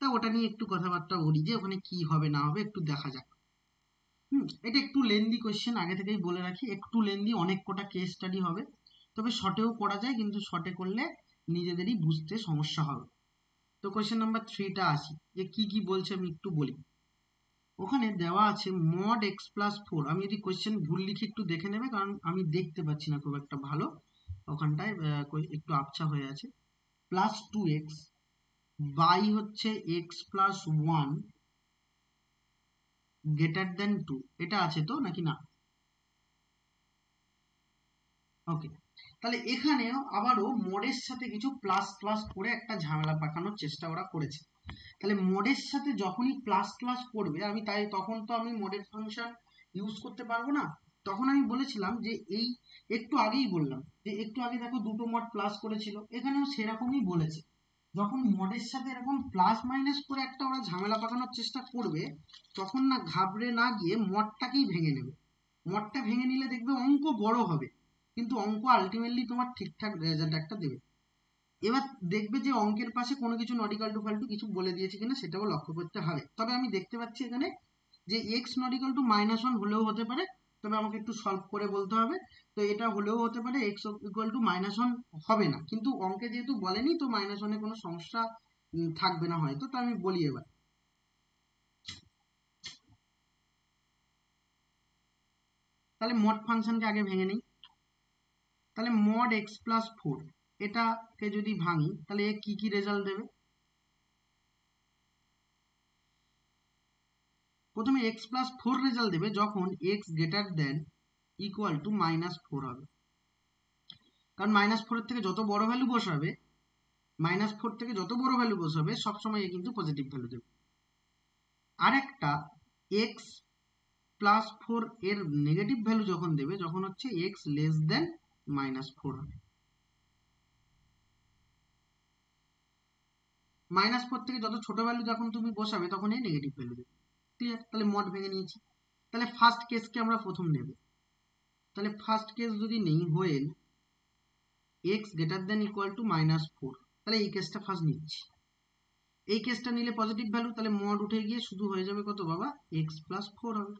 তা ওটা নিয়ে একটু কথাবার্তা বলি যে ওখানে কি হবে না হবে, একটু দেখা যাক। এটা একটু লেন্দি কোয়েশ্চেন, আগে থেকেই বলে রাখি, একটু লেন্দি, অনেক কটা কেস স্টাডি হবে। তবে শর্টেও করা যায়, কিন্তু শর্টে করলে নিজেদেরই বুঝতে সমস্যা হবে। তো কোয়েশ্চেন নাম্বার 3টা আসি, যে কি কি বলছে আমি একটু বলি। ওখানে দেওয়া আছে mod x+4, আমি যদি কোয়েশ্চেন ভুল লিখি একটু দেখে নেবে, কারণ আমি দেখতে পাচ্ছি না খুব একটা ভালো, ওখানটায় একটু আবছা হয়ে আছে। +2x বাই হচ্ছে x+1 গ্রেটার দেন 2, এটা আছে তো নাকি না? ওকে, তাহলে এখানেও আবারও মোডের সাথে কিছু প্লাস প্লাস করে একটা ঝামেলা পাকানোর চেষ্টা ওরা করেছে। তাহলে মোডের সাথে যখনই প্লাস প্লাস করবে, আমি তাই তখন তো আমি মোডের ফাংশন ইউজ করতে পারবো না। তখন আমি বলেছিলাম যে এই একটু আগেই বললাম যে একটু আগে দেখো দুটো মড প্লাস করেছিল, এখানেও সেরকমই বলেছে। যখন মডের সাথে এরকম প্লাস মাইনাস করে একটা ওরা ঝামেলা পাকানোর চেষ্টা করবে, তখন না ঘাবড়ে না গিয়ে মডটাকেই ভেঙে নেবে। মডটা ভেঙে নিলে দেখবে অঙ্ক বড় হবে, কিন্তু অঙ্ক আলটিমেটলি তোমার ঠিকঠাক রেজাল্ট একটা দেবে। এবার দেখবে যে অঙ্কের পাশে কোনো কিছু নট ইকুয়াল টু ফালতু কিছু বলে দিয়েছে কিনা সেটাও লক্ষ্য করতে হবে। তবে আমি দেখতে পাচ্ছি এখানে যে এক্স নট ইকুয়াল টু -1 হলেও হতে পারে, তবে আমাকে একটু সলভ করে বলতে হবে। তো এটা হলেও হতে পারে, এক্স ইকুয়াল টু -1 হবে না, কিন্তু অঙ্কে যেহেতু বলেনি তো -1-এ কোনো সমস্যা থাকবে না হয়তো। তো আমি বলি এবার, তাহলে মড ফাংশনকে আগে ভেঙে নিই। তাহলে মড x+4 এটাকে যদি ভাঙি তাহলে এ কি কি রেজাল্ট দেবে? প্রথমে x+4 রেজাল্ট দেবে যখন x greater than equal to -4 হবে। কারণ -4 থেকে যত বড় ভ্যালু বসাবে, -4 থেকে যত বড় ভ্যালু বসাবে সবসময় এ কিন্তু পজিটিভ ভ্যালু দেবে। আর একটা x+4 এর নেগেটিভ ভ্যালু যখন দেবে, যখন হচ্ছে x লেস দেন -4 হবে। -4 থেকে যত ছোট ভ্যালু যখন তুমি বসাবে তখন এই নেগেটিভ ভ্যালু দেবে। ক্লিয়ার? তাহলে মড ভেঙে নিয়েছি। তাহলে ফার্স্ট কেসকে আমরা প্রথম নেব। তাহলে ফার্স্ট কেস যদি নেই when x greater than equal to -4, তাহলে এই কেসটা ফার্স্ট নিচ্ছি। এই কেসটা নিলে পজিটিভ ভ্যালু, তাহলে মড উঠে গিয়ে শুধু হয়ে যাবে কত বাবা, x+4 হবে।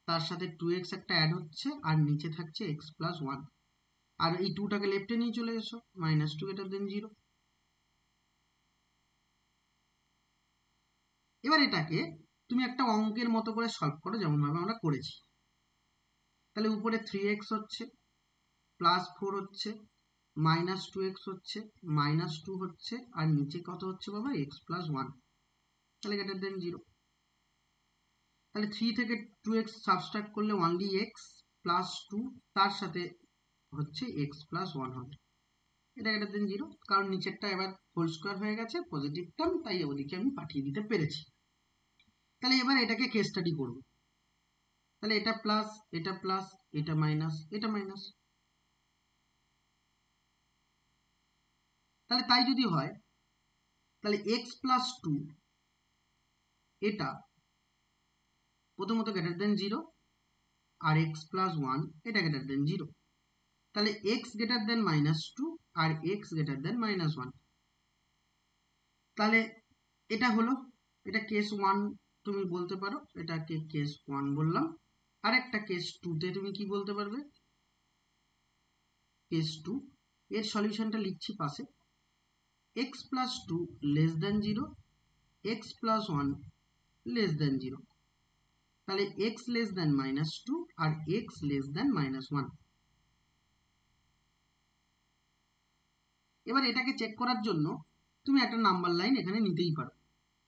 তার সাথে 2x একটা অ্যাড হচ্ছে আর নিচে থাকছে x+1, আর এই 2টাকে লেফটে নিয়ে চলে এসো, -2 গ্রেটার দেন 0। এবার এটাকে তুমি একটা অঙ্কের মতো করে সলভ করো, যেমন ভাবে আমরা করেছি। তাহলে উপরে 3x হচ্ছে, +4 হচ্ছে, -2x হচ্ছে, -2 হচ্ছে, আর নিচে কত হচ্ছে বাবা, x+1, তাহলে গ্রেটার দেন 0। তাহলে 3 থেকে 2x সাবস্ট্রাক্ট করলে অনলি x+2, তার সাথে হচ্ছে x+1 হবে, এটা গ্রেটার দেন 0। কারণ নিচেরটা এবার হোল স্কোয়ার হয়ে গেছে, পজিটিভ টার্ম, তাই ওদিকে আমি পাঠিয়ে দিতে পেরেছি। তাহলে এবার এটাকে কেস স্টাডি করব। তাহলে এটা প্লাস, এটা প্লাস, এটা মাইনাস, এটা মাইনাস। তাহলে তাই যদি হয় তাহলে x+2 এটা প্রথমত গ্রেটার দেন 0, আর x+1 এটা গ্রেটার দেন 0। তাহলে x গ্রেটার দেন -2 আর x গ্রেটার দেন -1। তাহলে এটা হলো, এটা কেস 1 তুমি বলতে পারো, এটাকে কেস 1 বললাম। আর একটা কেস 2 তে তুমি কি বলতে পারবে, কেস 2 এর সলিউশনটা লিখছি পাশে, x+2 less than 0, x+1 less than 0। তাহলে x লেস দেন -2 আর x লেস দেন -1। এবার এটাকে চেক করার জন্য তুমি একটা নাম্বার লাইন এখানে নিতেই পারো।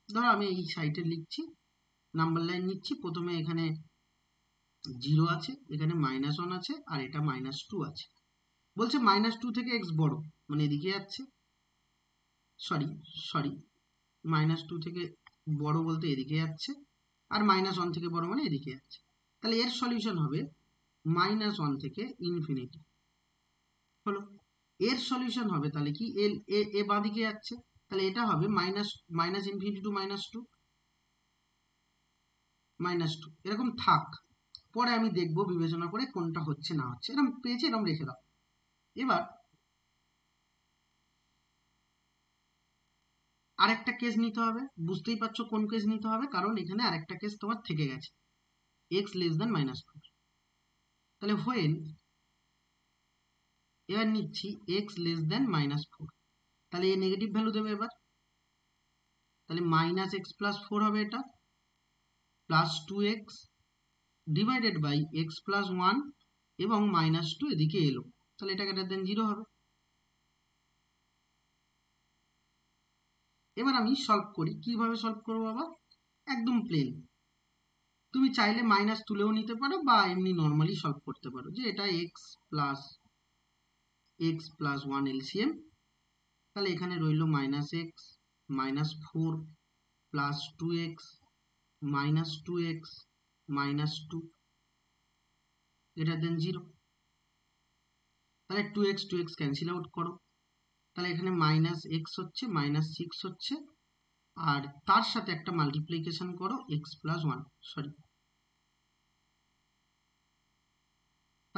ধরো আমি এই সাইডে লিখছি, নাম্বার লাইন নিচ্ছি। প্রথমে এখানে 0 আছে, এখানে -1 আছে, আর এটা -2 আছে। বলছে -2 থেকে x বড়, মানে এদিকে যাচ্ছে, সরি সরি -2 থেকে বড় বলতে এদিকে যাচ্ছে, আর -1 থেকে বড় মানে এদিকে যাচ্ছে। তাহলে এর সলিউশন হবে -1 থেকে ইনফিনিটি হলো। এর সলিউশন হবে তাহলে কি, এ বাঁদিকে যাচ্ছে, তাহলে এটা হবে -ইনফিনিটি টু -2, -2 এরকম থাক। পরে আমি দেখবো বিবেচনা করে কোনটা হচ্ছে না হচ্ছে। এরকম পেয়েছে, এরকম রেখে দাও। এবার আরেকটা কেস নিতে হবে, বুঝতেই পারছো কোন কেস নিতে হবে, কারণ এখানে আরেকটা কেস তোমার থেকে গেছে, x লেস দেন -4। তাহলে হোয়েন, এবার নিচ্ছি x লেস দেন -4, তাহলে এ নেগেটিভ ভ্যালু দেবে এবার। তাহলে -x+4 হবে এটা, +2x ডিভাইডেড বাই x+1 এবং -2 এদিকে এলো, তাহলে এটা গ্রেটার দেন 0 হবে। এবার আমি সলভ করি। কিভাবে সলভ করবো বাবা, একদম প্লেন। তুমি চাইলে মাইনাস তুলেও নিতে পারো বা এমনি নর্মালি সলভ করতে পারো, যে এটা x+1 এলসিএম। তাহলে এখানে রইল -x -4 +2x -2x -2 greater than 0। তাহলে 2x 2x ক্যান্সেল আউট করো, তাহলে এখানে -x হচ্ছে, -6 হচ্ছে, আর তার সাথে একটা মাল্টিপ্লিকেশন করো x+1, সরি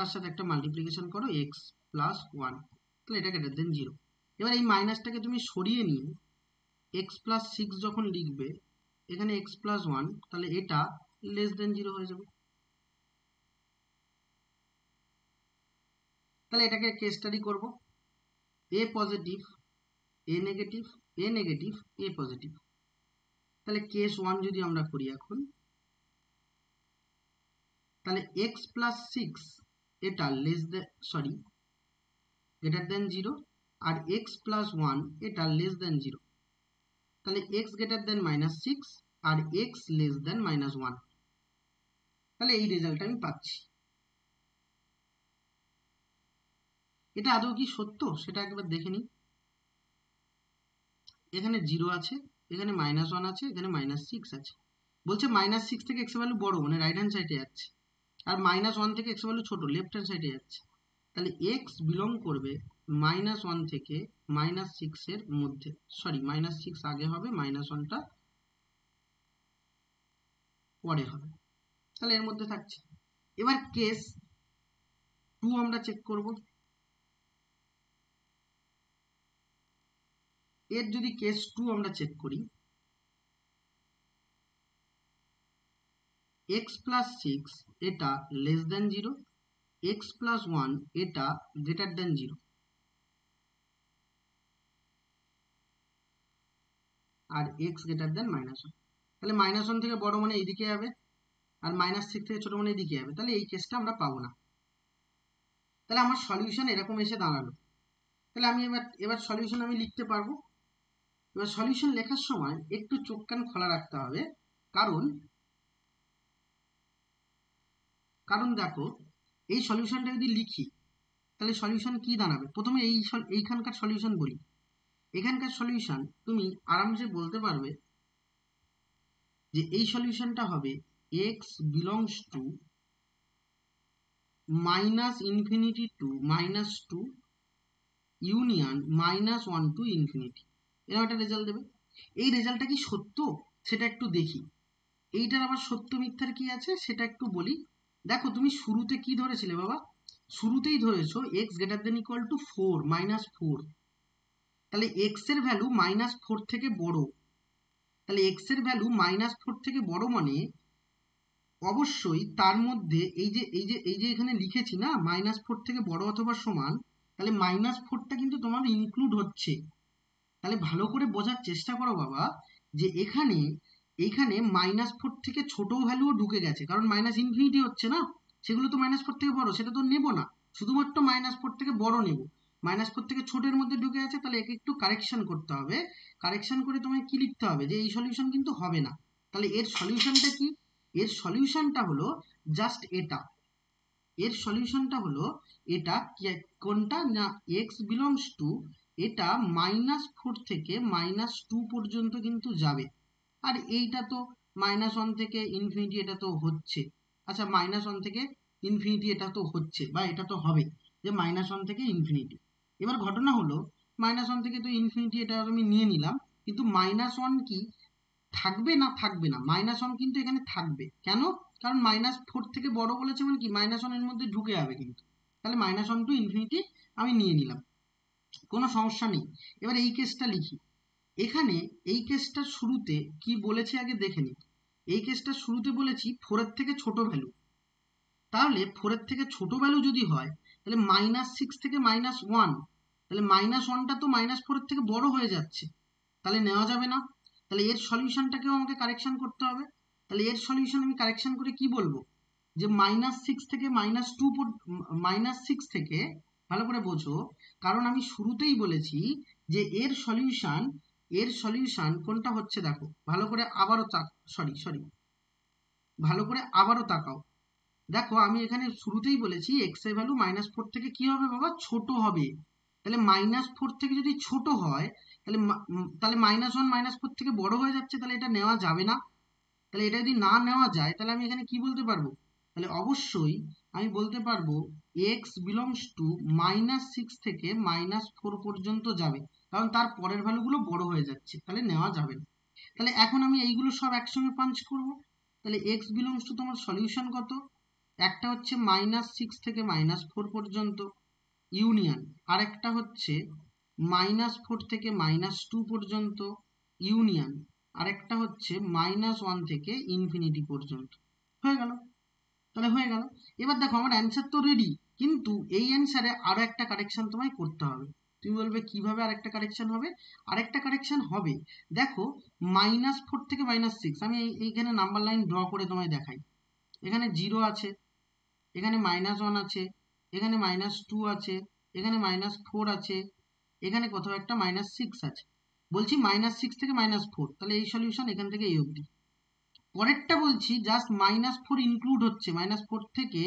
তার সাথে একটা মাল্টিপ্লিকেশন করো x প্লাস 1, তাহলে এটা গ্রেটার দেন 0। এবার এই মাইনাসটাকে তুমি সরিয়ে নিয়ে x প্লাস 6 যখন লিখবে এখানে x প্লাস 1, তাহলে এটা লেস দেন 0 হয়ে যাবে। তাহলে এটাকে কেস স্টাডি করব, a positive a negative a negative a positive. তাহলে কেস 1 যদি আমরা করি এখন, তাহলে x প্লাস 6 এটা গ্রেটার দেন 0, আর x প্লাস 1 এটা লেস দেন 0। তাহলে x গ্রেটার দেন -6 আর x লেস দেন -1। তাহলে এই রেজাল্ট আমি পাচ্ছি। এটা আদৌ কি সত্য সেটা একবার দেখে নিই। এখানে 0 আছে, এখানে -1 আছে, এখানে -6 আছে। বলছে -6 থেকে x এর ভ্যালু বড়, মানে রাইট হ্যান্ড সাইডে যাচ্ছে, আর -1 থেকে x এর ভ্যালু ছোট, লেফট হ্যান্ড সাইডে যাচ্ছে। তাহলে x বিলং করবে -1 থেকে -6 এর মধ্যে। সরি, -6 আগে হবে, -1টা পরে হবে। তাহলে এর মধ্যে থাকছে। এবার কেস 2 আমরা চেক করব। এর যদি কেস 2 আমরা চেক করি, x প্লাস 6 এটা লেস দেন 0, x প্লাস 1 এটা গ্রেটার দেন 0, আর x গ্রেটার দেন -1। তাহলে -1 থেকে বড় মানে এইদিকে যাবে, আর -6 থেকে ছোট মানে এইদিকে যাবে। তাহলে এই কেসটা আমরা পাবো না। তাহলে আমার সলিউশন এরকম এসে দাঁড়ালো। তাহলে আমি এবার সলিউশন আমি লিখতে পারবো। এবার সলিউশন লেখার সময় একটু চোখ কান খোলা রাখতে হবে, কারণ দেখো, এই সলিউশনটা যদি লিখি তাহলে সলিউশন কি দাঁড়াবে। প্রথমে এইখানকার সলিউশন বলি। এখানকার সলিউশন তুমি আরামসে বলতে পারবে যে এই সলিউশনটা হবে x belongs to -infinity two -2 union -1 to infinity, এরকম একটা রেজাল্ট দেবে। এই রেজাল্টটা কি সত্য সেটা একটু দেখি। এইটার আবার সত্য মিথ্যার কি আছে সেটা একটু বলি। দেখো, তুমি শুরুতে কি ধরেছিলে বাবা? শুরুতেই ধরেছো x greater than equal to 4, -4। তাহলে x এর ভ্যালু -4 থেকে বড়। তাহলে x এর ভ্যালু -4 থেকে বড় মানে অবশ্যই তার মধ্যে এই যে এখানে লিখেছি না, -4 থেকে বড় অথবা সমান, তাহলে -4টা কিন্তু তোমার ইনক্লুড হচ্ছে। তাহলে ভালো করে বোঝার চেষ্টা করো বাবা, যে এইখানে -4 থেকে ছোট ভ্যালুও ঢুকে গেছে, কারণ −ইনফিনিটি হচ্ছে না, সেগুলো তো -4 থেকে বড়, সেটা তো নেব না, শুধুমাত্র -4 থেকে বড় নেব। -4 থেকে ছোটের মধ্যে ঢুকে আছে, তাহলে একে একটু কারেকশন করতে হবে। কারেকশন করে তোমায় কি লিখতে হবে, যে এই সলিউশন কিন্তু হবে না। তাহলে এর সলিউশনটা কি? এর সলিউশনটা হলো জাস্ট এটা। এর সলিউশনটা হলো এটা। কোনটা না, x বিলংস টু এটা -4 থেকে -2 পর্যন্ত কিন্তু যাবে। আর এইটা তো -1 থেকে ইনফিনিটি, এটা তো হচ্ছে। আচ্ছা, -1 থেকে ইনফিনিটি এটা তো হচ্ছে, বা এটা তো হবে যে -1 থেকে ইনফিনিটি। এবার ঘটনা হলো, -1 থেকে তো ইনফিনিটি এটা আমি নিয়ে নিলাম, কিন্তু -1 কি থাকবে না? থাকবে না। -1 কিন্তু এখানে থাকবে। কেন? কারণ -4 থেকে বড় বলেছে, মানে কি -1 এর মধ্যে ঢুকে যাবে কিন্তু। তাহলে -1 টু ইনফিনিটি আমি নিয়ে নিলাম, কোনো সমস্যা নেই। এবার এই কেসটা লিখি। এখানে এই কেসটার শুরুতে কি বলেছি আগে দেখে নিই। এই কেসটার শুরুতে বলেছি 4 এর থেকে ছোট ভ্যালু। তাহলে 4 এর থেকে ছোট ভ্যালু যদি হয়, তাহলে -6 থেকে -1, তাহলে -1টা তো -4 এর থেকে বড় হয়ে যাচ্ছে, তাহলে নেওয়া যাবে না। তাহলে এর সলিউশনটাকেও আমাকে কারেকশন করতে হবে। তাহলে এর সলিউশন আমি কারেকশন করে কি বলবো, যে -6 থেকে -2, -6 থেকে, ভালো করে বোঝো, কারণ আমি শুরুতেই বলেছি যে এর সলিউশন কোনটা হচ্ছে। দেখো ভালো করে, আবারও ভালো করে আবারও তাকাও। দেখো, আমি এখানে শুরুতেই বলেছি x এর ভ্যালু -4 থেকে কি হবে বাবা, ছোট হবে। তাহলে -4 থেকে যদি ছোট হয়, তাহলে -1 -4 থেকে বড় হয়ে যাচ্ছে, তাহলে এটা নেওয়া যাবে না। তাহলে এটা যদি না নেওয়া যায়, তাহলে আমি এখানে কি বলতে পারবো? তাহলে অবশ্যই আমি বলতে পারবো x বিলংস টু -6 থেকে -4 পর্যন্ত যাবে, কারণ তার পরের ভ্যালুগুলো বড় হয়ে যাচ্ছে, তাহলে নেওয়া যাবে না। তাহলে এখন আমি এইগুলো সব একসঙ্গে পাঞ্চ করব। তাহলে x বিলংস টু তোমার সলিউশন কত? একটা হচ্ছে -6 থেকে -4 পর্যন্ত ইউনিয়ন, আরেকটা হচ্ছে -4 থেকে -2 পর্যন্ত ইউনিয়ন, আরেকটা হচ্ছে -1 থেকে ইনফিনিটি পর্যন্ত। হয়ে গেল, তাহলে হয়ে গেল। এবার দেখো আমার অ্যান্সার তো রেডি, কিন্তু এই অ্যান্সারে আরো একটা কারেকশন তোমায় করতে হবে। তুমি বলবে কিভাবে আরেকটা কারেকশন হবে? আরেকটা কারেকশন হবে, দেখো -4 থেকে -6, আমি এইখানে নাম্বার লাইন ড্র করে তোমায় দেখাই। এখানে 0 আছে, এখানে -1 আছে, এখানে -2 আছে, এখানে -4 আছে, এখানে কোথাও একটা -6 আছে। বলছি -6 থেকে -4, তাহলে এই সলিউশন এখান থেকে এই অবধি। পরেরটা বলছি জাস্ট -4 ইনক্লুড হচ্ছে, -4 থেকে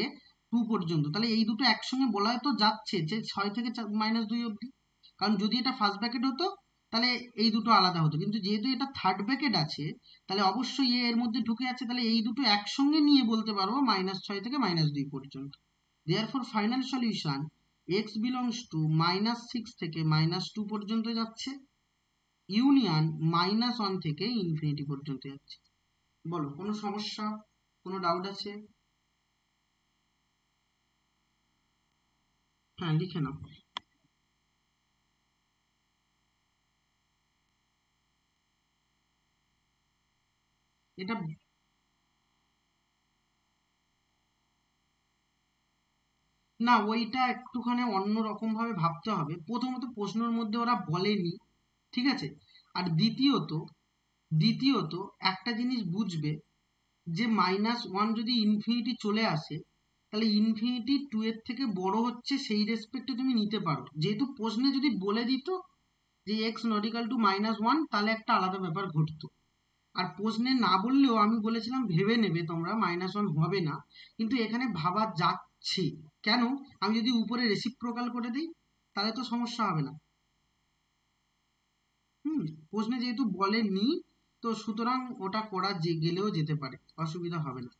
2 পর্যন্ত, তাহলে এই দুটো একসঙ্গে বলা তো যাচ্ছে যে 6 থেকে -2 অবধি। কারণ যদি এটা ফার্স্ট ব্র্যাকেট হতো তাহলে এই দুটো আলাদা হতো, কিন্তু যেহেতু এটা থার্ড ব্র্যাকেট আছে তাহলে অবশ্যই এর মধ্যে ঢুকে আছে, তাহলে এই দুটো একসঙ্গে নিয়ে বলতে পারবো -6 থেকে -2 পর্যন্ত। Therefore final solution x belongs to -6 থেকে -2 পর্যন্ত যাচ্ছে, ইউনিয়ন -1 থেকে ইনফিনিটি পর্যন্ত যাচ্ছে। বলো কোনো সমস্যা, কোনো ডাউট আছে? হ্যাঁ লিখে নাও। এটা না, ওইটা একটুখানি অন্য রকম ভাবে ভাবতে হবে। প্রথমত প্রশ্নের মধ্যে ওরা বলেনি, ঠিক আছে? আর দ্বিতীয়ত একটা জিনিস বুঝবে যে -1 যদি ইনফিনিটি চলে আসে তাহলে ইনফিনিটি 2 এর থেকে বড় হচ্ছে, সেই রেসপেক্টে তুমি নিতে পারো। যেহেতু প্রশ্নে যদি বলে দিত যে x নট ইকাল টু -1, তাহলে একটা আলাদা ব্যাপার ঘটতো। আর প্রশ্নে না বললেও আমি বলেছিলাম ভেবে নেবে তোমরা -1 হবে না, কিন্তু এখানে ভাবা যাচ্ছে। কেন? আমি যদি উপরে রেসিপ্রোকাল করে দিই তাহলে তো সমস্যা হবে না। হুম, প্রশ্নে যেহেতু বলেনি তো সুতরাং ওটা করা গেলেও যেতে পারে, অসুবিধা হবে না।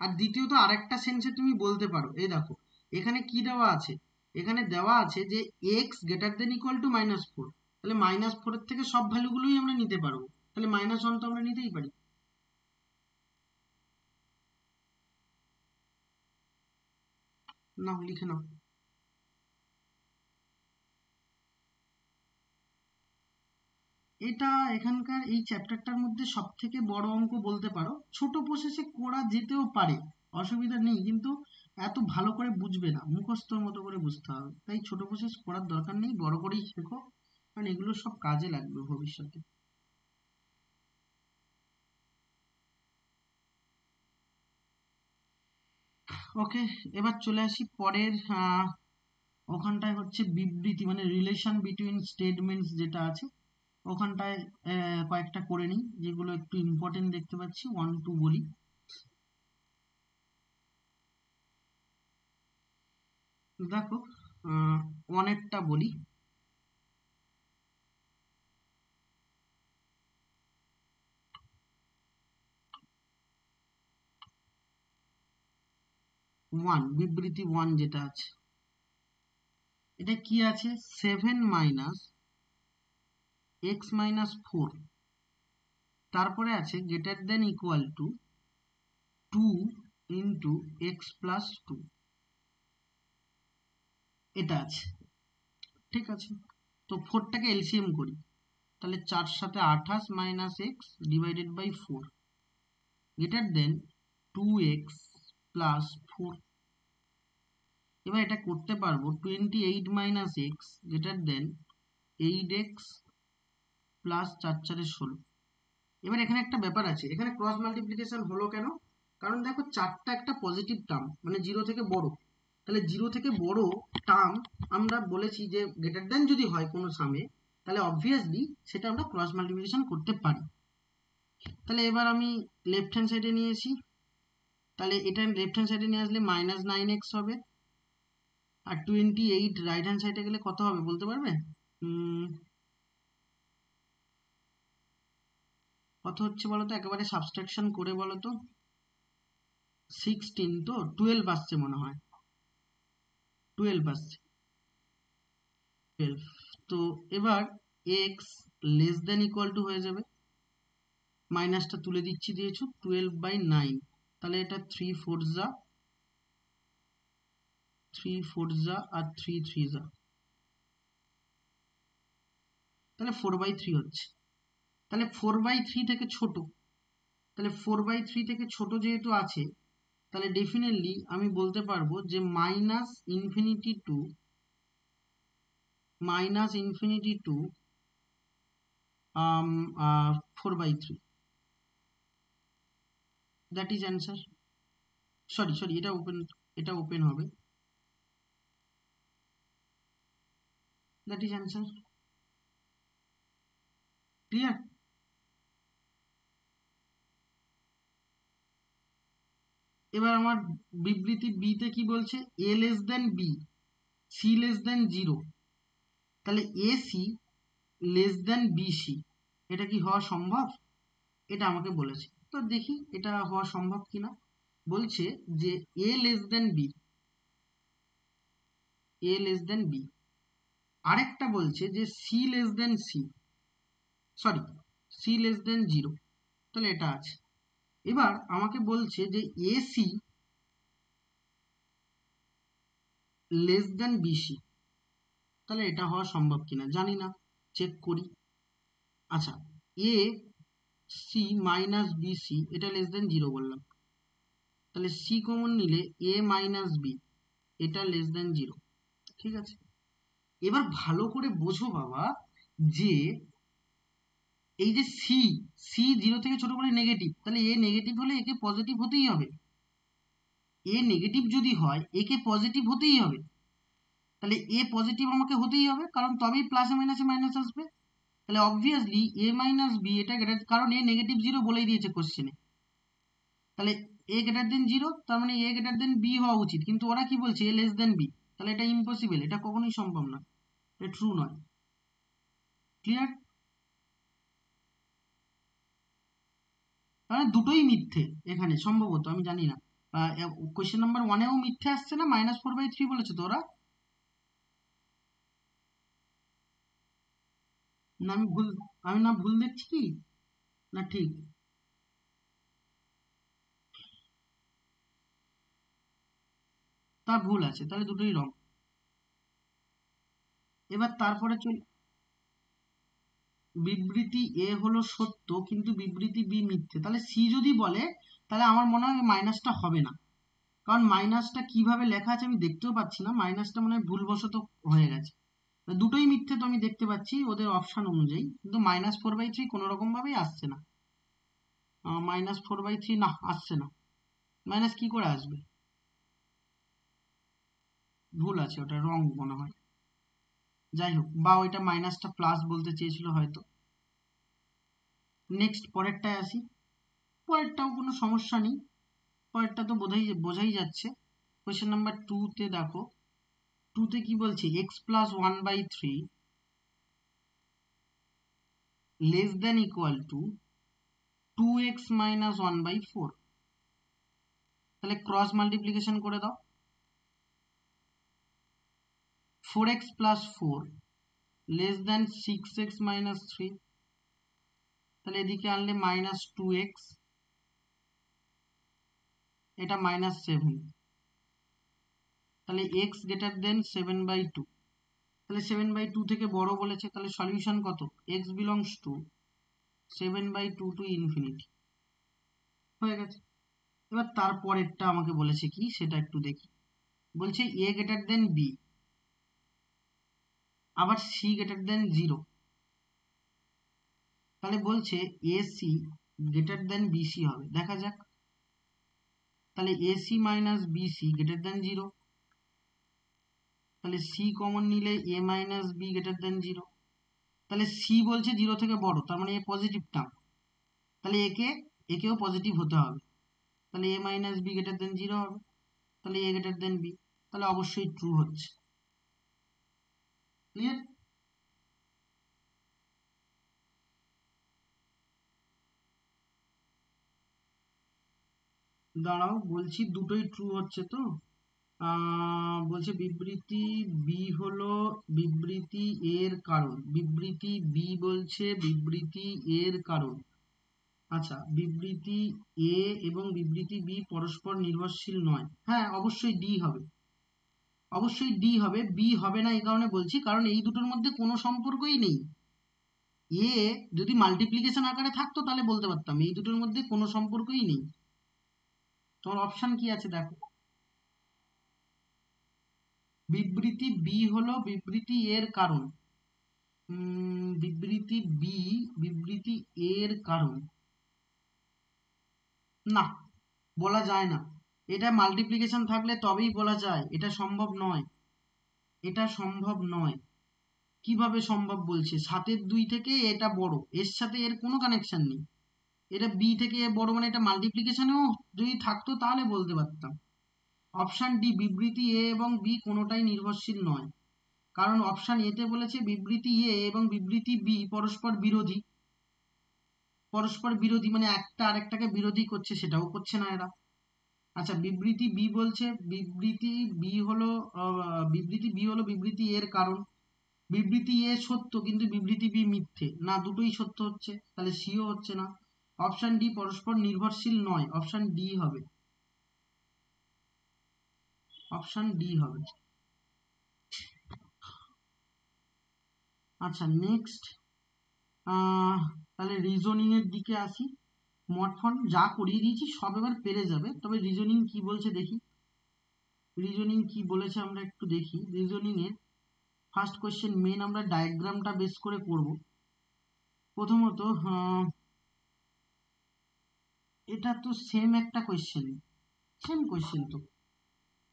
আর দ্বিতীয়ত আরেকটা সেন্সে তুমি বলতে পারো, এই দেখো এখানে কি দেওয়া আছে, এখানে দেওয়া আছে যে x greater than equal to -4, তাহলে -4 এর থেকে সব ভ্যালুগুলোই আমরা নিতে পারবো, তাহলে -1 তো আমরা নিতেই পারি। নাও লিখে নাও। এটা এখানকার এই চ্যাপ্টারটার মধ্যে সব থেকে বড় অঙ্ক বলতে পারো। ছোট প্রসেসে করা যেতেও পারে, অসুবিধা নেই, কিন্তু এত ভালো করে বুঝবে না, মুখস্থর মতো করে বুঝতে হবে। তাই ছোট প্রসেস করার দরকার নেই, বড় করেই শেখো, কারণ এগুলো সব কাজে লাগবে ভবিষ্যতে। ওকে, এবার চলে আসি পরের ওখানটায় হচ্ছে বিবৃতি, মানে রিলেশন বিটুইন স্টেটমেন্টস যেটা আছে ওখানটায় কয়েকটা করে নিই, যেগুলো একটু ইম্পর্টেন্ট দেখতে পাচ্ছি। 1 2 বলি। দেখো অনেকটা বলি। 1 বিবৃতি 1 যেটা আছে, এটা কি আছে? 7 মাইনাস এক্স মাইনাস 4, তারপরে আছে greater than equal to 2 into x plus 2, এটা আছে। ঠিক আছে, তো 4টাকে এলসিএম করি, তাহলে 4 সাথে 28 minus x divided by 4 greater than 2x plus 4। এবার এটা করতে পারবো 28 minus x greater than 8x plus 4 4 16। এবার এখানে একটা ব্যাপার আছে, এখানে ক্রস মাল্টিপ্লিকেশন হলো কেন? কারণ দেখো 4টা একটা পজিটিভ টার্ম, মানে 0 থেকে বড়, তাহলে 0 থেকে বড় টার্ম আমরা বলেছি যে গ্রেটার দেন যদি হয় কোনো সামে, তাহলে অবভিয়াসলি সেটা আমরা ক্রস মাল্টিপ্লিকেশন করতে পারি। তাহলে এবার আমি লেফট হ্যান্ড সাইডে নিয়েছি, তাহলে এটা লেফট হ্যান্ড সাইডে নিয়ে আসলে -9x হবে, আর 28 রাইট হ্যান্ড সাইডে গেলে কত হবে বলতে পারবে? কত হচ্ছে বলো তো, একেবারে সাবস্ট্রাকশন করে বলো তো। 16 তো 12 আসছে মনে হয়, 12 আসছে, 12। তো এবার x less than equal two হয়ে যাবে, মাইনাসটা তুলে দিচ্ছি, দিয়েছো 12/9, তাহলে এটা 3 4 আর 3 3, তাহলে 4/3 হচ্ছে। তাহলে 4/3 থেকে ছোট, তাহলে 4/3 থেকে ছোট যেহেতু আছে, তাহলে ডেফিনেটলি আমি বলতে পারবো যে -∞ to 4/3, that is answer. Sorry, এটা ওপেন হবে, দ্যাট ইজ অ্যান্সার। ক্লিয়ার? এবার আমার বিবৃতি বি তে কি বলছে, a less than b, c less than 0, তাহলে a c less than b c, এটা কি হওয়া সম্ভব? এটা আমাকে বলেছে, তো দেখি এটা হওয়া সম্ভব কিনা। বলছে যে এ লেস দেন বি, আরেকটা বলছে যে c less than c less than 0, তাহলে এটা আছে। এবার আমাকে বলছে যে এসি লেস দেন বিসি, তাহলে এটা হওয়া সম্ভব কিনা জানি না, চেক করি। আচ্ছা, এ সি মাইনাস বিসি এটা লেস দেন 0 বললাম, তাহলে সি কমন নিলে এ মাইনাস বি এটা লেস দেন 0, ঠিক আছে। এবার ভালো করে বোঝো বাবা, যে এই যে সি, সি 0 থেকে ছোট বলে নেগেটিভ, তাহলে এ নেগেটিভ হলে একে পজিটিভ হতেই হবে, এ নেগেটিভ যদি হয় একে পজিটিভ হতেই হবে, তাহলে এ পজিটিভ আমাকে হতেই হবে, কারণ তবেই প্লাসে মাইনাসে মাইনাস আসবে। তাহলে অবভিয়াসলি এ মাইনাস বি এটা কারণ এ নেগেটিভ 0 বলেই দিয়েছে কোশ্চেনে, তাহলে এ গ্রেটার দেন 0, তার মানে এ গ্রেটার দেন বি হওয়া উচিত, কিন্তু ওরা কি বলছে এ লেস দেন বি, তাহলে এটা ইম্পসিবল, এটা কখনোই সম্ভব না, এটা ট্রু নয়। ক্লিয়ার? তাহলে দুটোই মিথ্যে এখানে সম্ভবত, আমি জানি না। কোয়েশ্চেন নাম্বার 1-এও মিথ্যে আসছে না, -4/3 বলেছে তো ওরা। না আমি না ভুল দেখছি কি, না ঠিক? তা ভুল আছে, তাহলে দুটোই রং। এবার তারপরে চল, বিবৃতি এ হলো সত্য কিন্তু বিবৃতি বি মিথ্যে, তাহলে সি যদি বলে, তাহলে আমার মনে হয় মাইনাসটা হবে না, কারণ মাইনাসটা কিভাবে লেখা আছে আমি দেখতেও পাচ্ছি না, মাইনাসটা মনে হয় ভুলবশত হয়ে গেছে। দুটোই মিথ্যে তো আমি দেখতে পাচ্ছি ওদের অপশন অনুযায়ী, কিন্তু -4/3 কোনো রকম ভাবেই আসছে না। -4/3 না, আসছে না, মাইনাস কি করে আসবে? ভুল আছে, ওটা রং মনে হয়। যাই হোক, বা ওইটা মাইনাসটা প্লাস বলতে চেয়েছিল হয়তো। নেক্সট পরেরটায় আসি, পরেরটাও কোনো সমস্যা নেই, পরেরটা তো বোঝাই যাচ্ছে। কোয়েশ্চেন নাম্বার 2 তে দেখো, 2 তে কি বলছে, x+1/3 less than equal two 2x - 1/4, তাহলে ক্রস মাল্টিপ্লিকেশন করে দাও। 4x + 4 লেস দেন 6x - 3, তাহলে এদিকে আনলে -2x, এটা -7, তাহলে x গ্রেটার দেন 7/2, তাহলে 7/2 থেকে বড় বলেছে, তাহলে সলিউশন কত, x belongs to 7/2 to infinity, হয়ে গেছে। এবার তারপরেরটা আমাকে বলেছে কি সেটা একটু দেখি। বলছে a গ্রেটার দেন b, আবার c গ্রেটার দেন 0, তাহলে বলছে ac গ্রেটার দেন bc হবে, দেখা যাক। তাহলে ac minus bc greater than 0, তাহলে c কমন নিলে a minus b greater than 0, তাহলে c বলছে 0 থেকে বড়, তার মানে এ পজিটিভ টার্ম, তাহলে একেও পজিটিভ হতে হবে, তাহলে a minus b greater than 0 হবে, তাহলে a গ্রেটার দেন b, তাহলে অবশ্যই ট্রু হচ্ছে। ক্লিয়ার? দাঁড়াও বলছি, দুটোই ট্রু হচ্ছে তো। বলছে বিবৃতি বি হলো বিবৃতি এর কারণ, বিবৃতি বি বলছে বিবৃতি এর কারণ, আচ্ছা, বিবৃতি এ এবং বিবৃতি বি পরস্পর নির্ভরশীল নয়। হ্যাঁ, অবশ্যই ডি হবে, অবশ্যই ডি হবে। বি হবে না এই কারণে বলছি, কারণ এই দুটোর মধ্যে কোনো সম্পর্কই নেই। এ যদি মাল্টিপ্লিকেশন আকারে থাকতো তাহলে বলতে পারতাম, এই দুটোর মধ্যে কোনো সম্পর্কই নেই। তোমার অপশন কি আছে দেখো। বিবৃতি বি হলো বিবৃতি এর কারণ। বিবৃতি বি বিবৃতি এর কারণ না, বলা যায় না। এটা মাল্টিপ্লিকেশন থাকলে তবেই বলা যায়, এটা সম্ভব নয়, এটা সম্ভব নয়। কিভাবে সম্ভব বলছে? 7-2 থেকে এটা বড়, এর সাথে এর কোনো কানেকশন নেই। এটা বি থেকে এ বড় মানে এটা মাল্টিপ্লিকেশনেও যদি থাকতো তাহলে বলতে পারতাম। অপশান ডি বিবৃতি এ এবং বি কোনোটাই নির্ভরশীল নয়, কারণ অপশান এতে বলেছে বিবৃতি এ এবং বিবৃতি বি পরস্পর বিরোধী। পরস্পর বিরোধী মানে একটা আরেকটাকে বিরোধী করছে, সেটাও করছে না এরা। আচ্ছা, বিবৃতি বি বলছে বিবৃতি বি হলো বিবৃতি এর কারণ। বিবৃতি এ সত্য কিন্তু বিবৃতি বি মিথ্যে, না দুটোই সত্য হচ্ছে, তাহলে সিও হচ্ছে না। অপশান ডি পরস্পর নির্ভরশীল নয়, অপশান ডি হবে, অপশান ডি হবে। আচ্ছা, নেক্সট তাহলে রিজনিং এর দিকে আসি। মটফন যা করিয়ে দিয়েছি সব এবার পেরে যাবে, তবে রিজনিং কি বলছে দেখি। রিজনিং কি বলেছে আমরা একটু দেখি। রিজনিং এর ফার্স্ট কোয়েশ্চেন মেন আমরা ডায়াগ্রামটা বেস করে করব। প্রথমত এটা তো সেম একটা কোয়েশ্চেন, সেম কোয়েশ্চেন তো,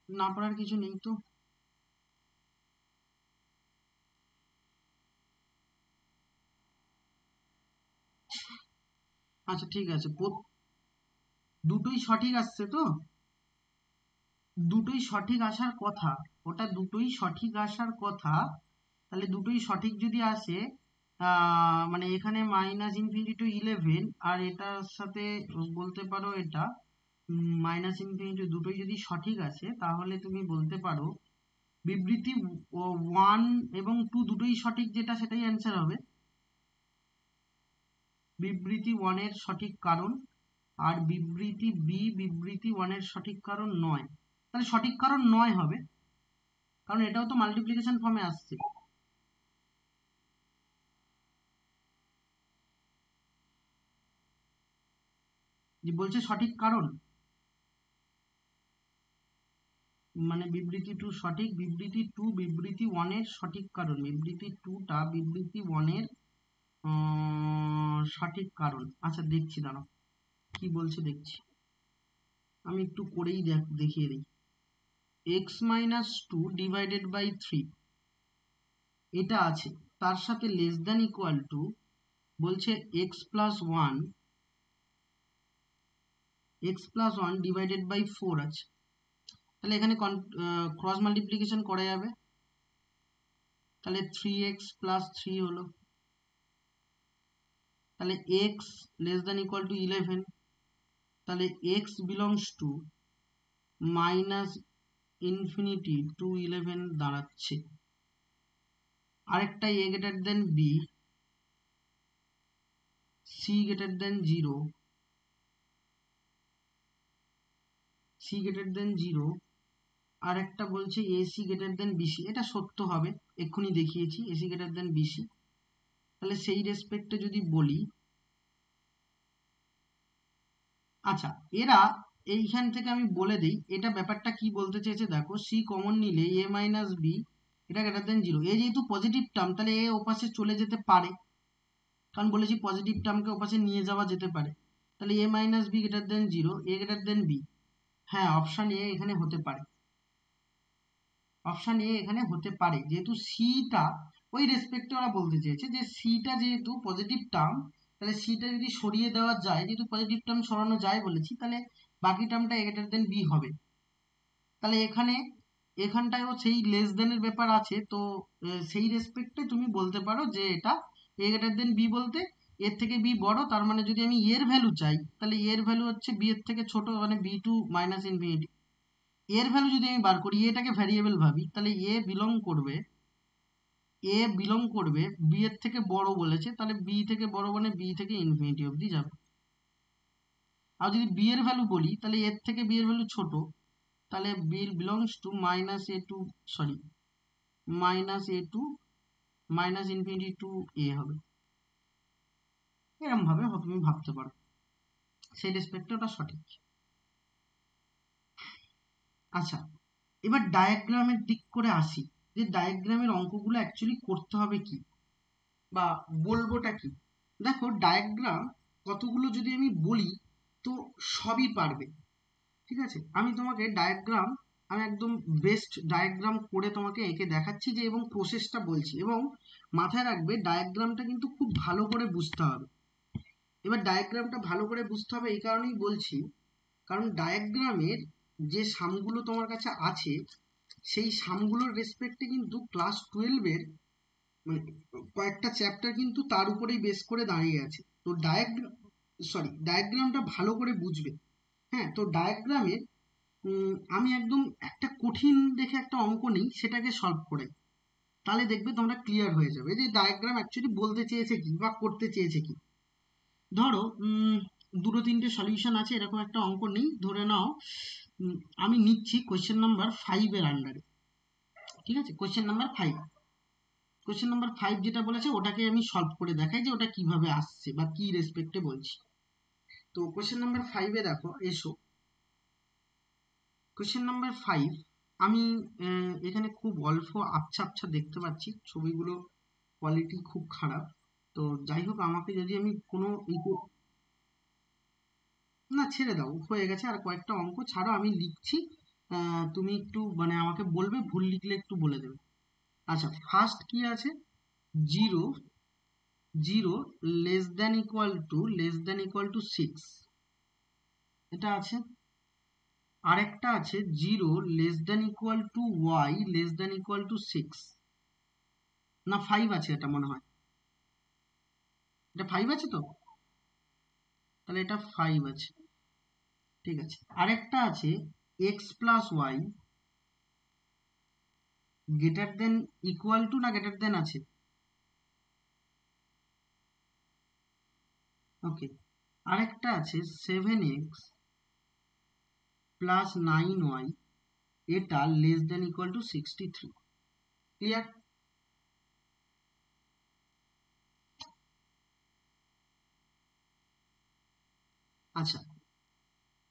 না পড়ার কিছু নেই তো। আচ্ছা ঠিক আছে, দুটোই সঠিক আসছে তো, দুটোই সঠিক আসার কথা, ওটা দুটোই সঠিক আসার কথা। তাহলে দুটোই সঠিক যদি আসে, মানে এখানে -∞ to 11 আর এটার সাথে বলতে পারো এটা -∞, দুটোই যদি সঠিক আসে তাহলে তুমি বলতে পারো বিবৃতি 1 এবং 2 দুটোই সঠিক, যেটা সেটাই অ্যান্সার হবে। বিবৃতি 1 এর সঠিক কারণ আর বিবৃতি বি বিবৃতি 1 এর সঠিক কারণ নয়। তাহলে সঠিক কারণ নয় হবে, কারণ এটাও তো মাল্টিপ্লিকেশন ফর্মে আসছে। যে বলছে সঠিক কারণ মানে বিবৃতি 2 সঠিক, বিবৃতি 2 বিবৃতি 1 এর সঠিক কারণ, বিবৃতি 2টা বিবৃতি 1 এর সঠিক কারণ। আচ্ছা দেখছি, দাঁড়াও কি বলছে দেখছি, আমি একটু করেই দেখিয়ে দিই। x-2 ডিভাইডেড বাই 3 এটা আছে, তার সাথে লেস দ্যান ইকুয়াল টু বলছে x+1 ডিভাইডেড বাই 4 আছে। তাহলে এখানে ক্রস মাল্টিপ্লিকেশন করা যাবে, তাহলে 3x+3 হলো। তাহলে x less than equal two 11, তাহলে x বিলংস টু -∞ to 11 দাঁড়াচ্ছে। আরেকটা a greater than b, c greater than 0, c greater than 0, আর একটা বলছে ac গ্রেটার দেন bc। এটা সত্য হবে, এক্ষুনি দেখিয়েছি ac গ্রেটার দেন bc। তাহলে সেই রেসপেক্টে যদি বলি, আচ্ছা এরা এইখান থেকে আমি বলে দিই এটা ব্যাপারটা কি বলতে চেয়েছে দেখো। c কমন নিলে a মাইনাস b এটা গ্রেটার দেন 0, এ যেহেতু পজিটিভ টার্ম তাহলে এ ওপাশে চলে যেতে পারে, কারণ বলেছি পজিটিভ টার্মকে ওপাশে নিয়ে যাওয়া যেতে পারে। তাহলে a minus b greater than 0, a greater than b. হ্যাঁ, অপশান এ এখানে হতে পারে, অপশান এ এখানে হতে পারে, যেহেতু সিটা ওই রেসপেক্টে ওরা বলতে চেয়েছে যে সিটা যেহেতু পজিটিভ টার্ম, তাহলে সিটা যদি সরিয়ে দেওয়া যায়, যেহেতু পজিটিভ টার্ম সরানো যায় বলেছি, তাহলে বাকি টার্মটা এ গ্রেটার দেন বি হবে। তাহলে এখানটায়ও সেই লেস দেনের ব্যাপার আছে, তো সেই রেসপেক্টে তুমি বলতে পারো যে এটা এ গ্রেটার দেন বি বলতে এর থেকে বি বড়, তার মানে যদি আমি এর ভ্যালু চাই তাহলে এর ভ্যালু হচ্ছে বি এর থেকে ছোট, মানে বি টু মাইনাস ইনফিনিটি। এর ভ্যালু যদি আমি বার করি, এটাকে ভ্যারিয়েবল ভাবি, তাহলে এ বিলং করবে বি এর থেকে বড় বলেছে, তাহলে বি থেকে বড় মানে বি থেকে ইনফিনিটি অবধি যাবে। আর যদি বি এর ভ্যালু বলি তাহলে এর থেকে বি এর ভ্যালু ছোট, তাহলে B belongs to minus A to sorry minus A to minus infinity to A হবে। এরকম ভাবে তুমি ভাবতে পারো, সেই রেসপেক্টে ওটা সঠিক। আচ্ছা, এবার ডায়াগ্রামের দিক করে আসি, যে ডায়াগ্রামের অঙ্কগুলো অ্যাকচুয়ালি করতে হবে কি বা বলবোটা কি। দেখো ডায়াগ্রাম কতগুলো যদি আমি বলি তো সবই পারবে, ঠিক আছে। আমি তোমাকে ডায়াগ্রাম, আমি একদম বেস্ট ডায়াগ্রাম করে তোমাকে এঁকে দেখাচ্ছি যে, এবং প্রসেসটা বলছি, এবং মাথায় রাখবে ডায়াগ্রামটা কিন্তু খুব ভালো করে বুঝতে হবে। এবার ডায়াগ্রামটা ভালো করে বুঝতে হবে এই কারণেই বলছি, কারণ ডায়াগ্রামের যে সামগুলো তোমার কাছে আছে সেই সামগুলোর রেসপেক্টে কিন্তু ক্লাস 12-এর মানে কয়েকটা চ্যাপ্টার কিন্তু তার উপরেই বেস করে দাঁড়িয়ে আছে। তো ডায়াগ্রামটা ভালো করে বুঝবে। হ্যাঁ, তো ডায়াগ্রামের আমি একদম একটা কঠিন দেখে একটা অঙ্ক নেই, সেটাকে সলভ করে, তাহলে দেখবে তোমরা ক্লিয়ার হয়ে যাবে যে ডায়াগ্রাম অ্যাকচুয়ালি বলতে চেয়েছে কি বা করতে চেয়েছে কি। ধরো দুটো তিনটে সলিউশন আছে, এরকম একটা অঙ্ক নেই, ধরে নাও আমি নিচ্ছি কোয়েশ্চেন নাম্বার 5-এর আন্ডারে, ঠিক আছে। কোয়েশ্চেন নাম্বার 5 যেটা বলেছে ওটাকে আমি সলভ করে দেখাই যে ওটা কিভাবে আসছে বা কি রেসপেক্টে বলছি। তো কোয়েশ্চেন নাম্বার 5-এ দেখো, এসো কোয়েশ্চেন নাম্বার 5। আমি এখানে খুব অল্প আবছা আবছা দেখতে পাচ্ছি, ছবিগুলো কোয়ালিটি খুব খারাপ। তো যাই হোক, আমাকে যদি আমি কোনো না ছেড়ে দাও, হয়ে গেছে, আর কয়েকটা অঙ্ক ছাড়ো, আমি লিখছি, তুমি একটু মানে আমাকে বলবে, ভুল লিখলে একটু বলে দেবে। আচ্ছা, ফার্স্ট কি আছে, zero zero less than equal to 6, এটা আছে। আরেকটা আছে zero less than equal to 6, না 5 আছে, এটা মনে হয় এটা 5 আছে, তো তাহলে এটা 5 আছে, ঠিক আছে। আরেকটা আছে x plus y greater than equal to, না গ্রেটার দেন আছে, ওকে। আরেকটা আছে 7x প্লাস 9y, এটা less than equal to 63। Clear? আচ্ছা,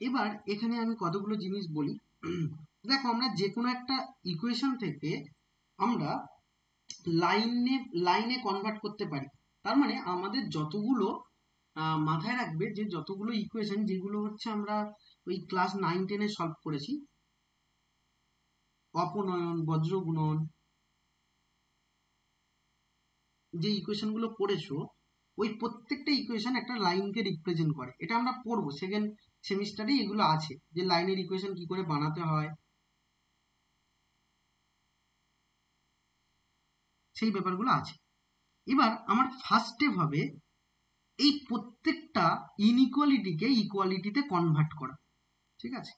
এবার এখানে আমি কতগুলো জিনিস বলি। দেখো, আমরা যে কোনো একটা ইকুয়েশন থেকে আমরা লাইনে লাইনে কনভার্ট করতে পারি। তার মানে আমাদের যতগুলো মাথায় রাখবে যে যতগুলো ইকুয়েশন যেগুলো হচ্ছে আমরা ওই ক্লাস 9-10-এ সলভ করেছি, অপনয়ন, বজ্র গুণন, যে ইকুয়েশন গুলো পড়েছো, ওই প্রত্যেকটা ইকুয়েশন একটা লাইনকে রিপ্রেজেন্ট করে। এটা আমরা পড়বো সেকেন্ড সেমিস্টারে, এগুলো আছে যে লাইনের ইকুয়েশন কি করে বানাতে হয়, সেই ব্যাপারগুলো আছে। এবার আমার ফার্স্ট স্টেপ হবে এই প্রত্যেকটা ইনইকুয়ালিটিকে ইকুয়ালিটিতে কনভার্ট করা, ঠিক আছে।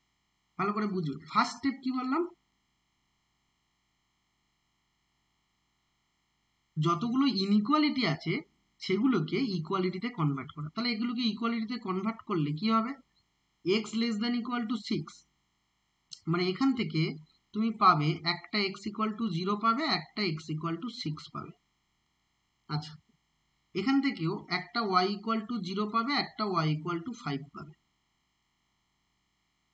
ভালো করে বুঝবে, ফার্স্ট স্টেপ কি বললাম, যতগুলো ইনইকুয়ালিটি আছে সেগুলোকে ইকুয়ালিটিতে কনভার্ট করা। তাহলে এগুলোকে ইকুয়ালিটিতে কনভার্ট করলে কি হবে, x less than equal to 6, মানে এখান থেকে তুমি পাবে একটা এক্স ইকুয়াল টু 0 পাবে, একটা এক্স ইকুয়াল টু 6 পাবে। আচ্ছা, এখান থেকেও একটা ওয়াই ইকুয়াল টু 0 পাবে, একটা ওয়াই ইকুয়াল টু 5 পাবে।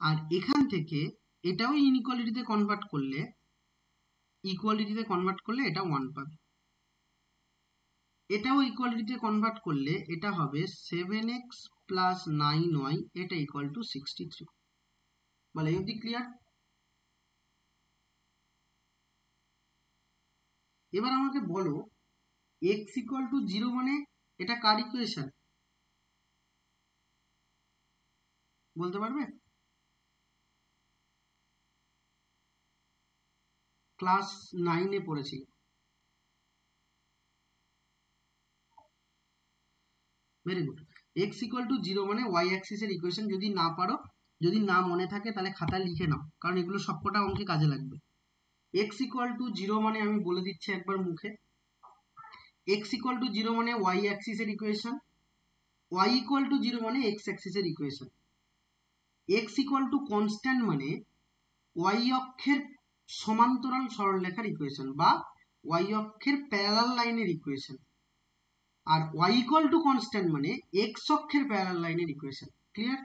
আর এখান থেকে এটাও ইনইকুয়ালিটিতে কনভার্ট করলে, এটা 1 পাবে। এটাও ইকুয়ালিটিতে কনভার্ট করলে এটা হবে 7x প্লাস 9y, এটা ইকুয়াল টু 63। বলে এই অবধি ক্লিয়ার? এবার আমাকে বলো x ইকুয়াল টু 0 মানে এটা কার ইকুয়েশন, বলতে পারবে? ক্লাস 9-এ পড়েছি। Very good. X equal to 0 মানে ওয়াই অ্যাক্সিসের ইকুয়েশন। যদি না পারো, যদি না মনে থাকে, তাহলে খাতায় লিখে নাও, কারণ এগুলো সবকটা অঙ্কে কাজে লাগবে। এক্স ইকুয়াল টু 0 মানে আমি বলে দিচ্ছি একবার মুখে, এক্স ইকুয়াল টু 0 মানে ওয়াই অ্যাক্সিসের ইকুয়েশন, ওয়াই ইকুয়াল টু 0 মানে এক্স অ্যাক্সিসের equation. X equal to constant মানে ওয়াই অক্ষের সমান্তরাল সরলরেখার ইকুয়েশন বা ওয়াই অক্ষের প্যারালাল লাইনের ইকুয়েশন, আর ওয়াই ইকুয়াল টু কনস্ট্যান্ট মানে এক্স অক্ষের প্যারালাল লাইনের ইকুয়েশন। ক্লিয়ার?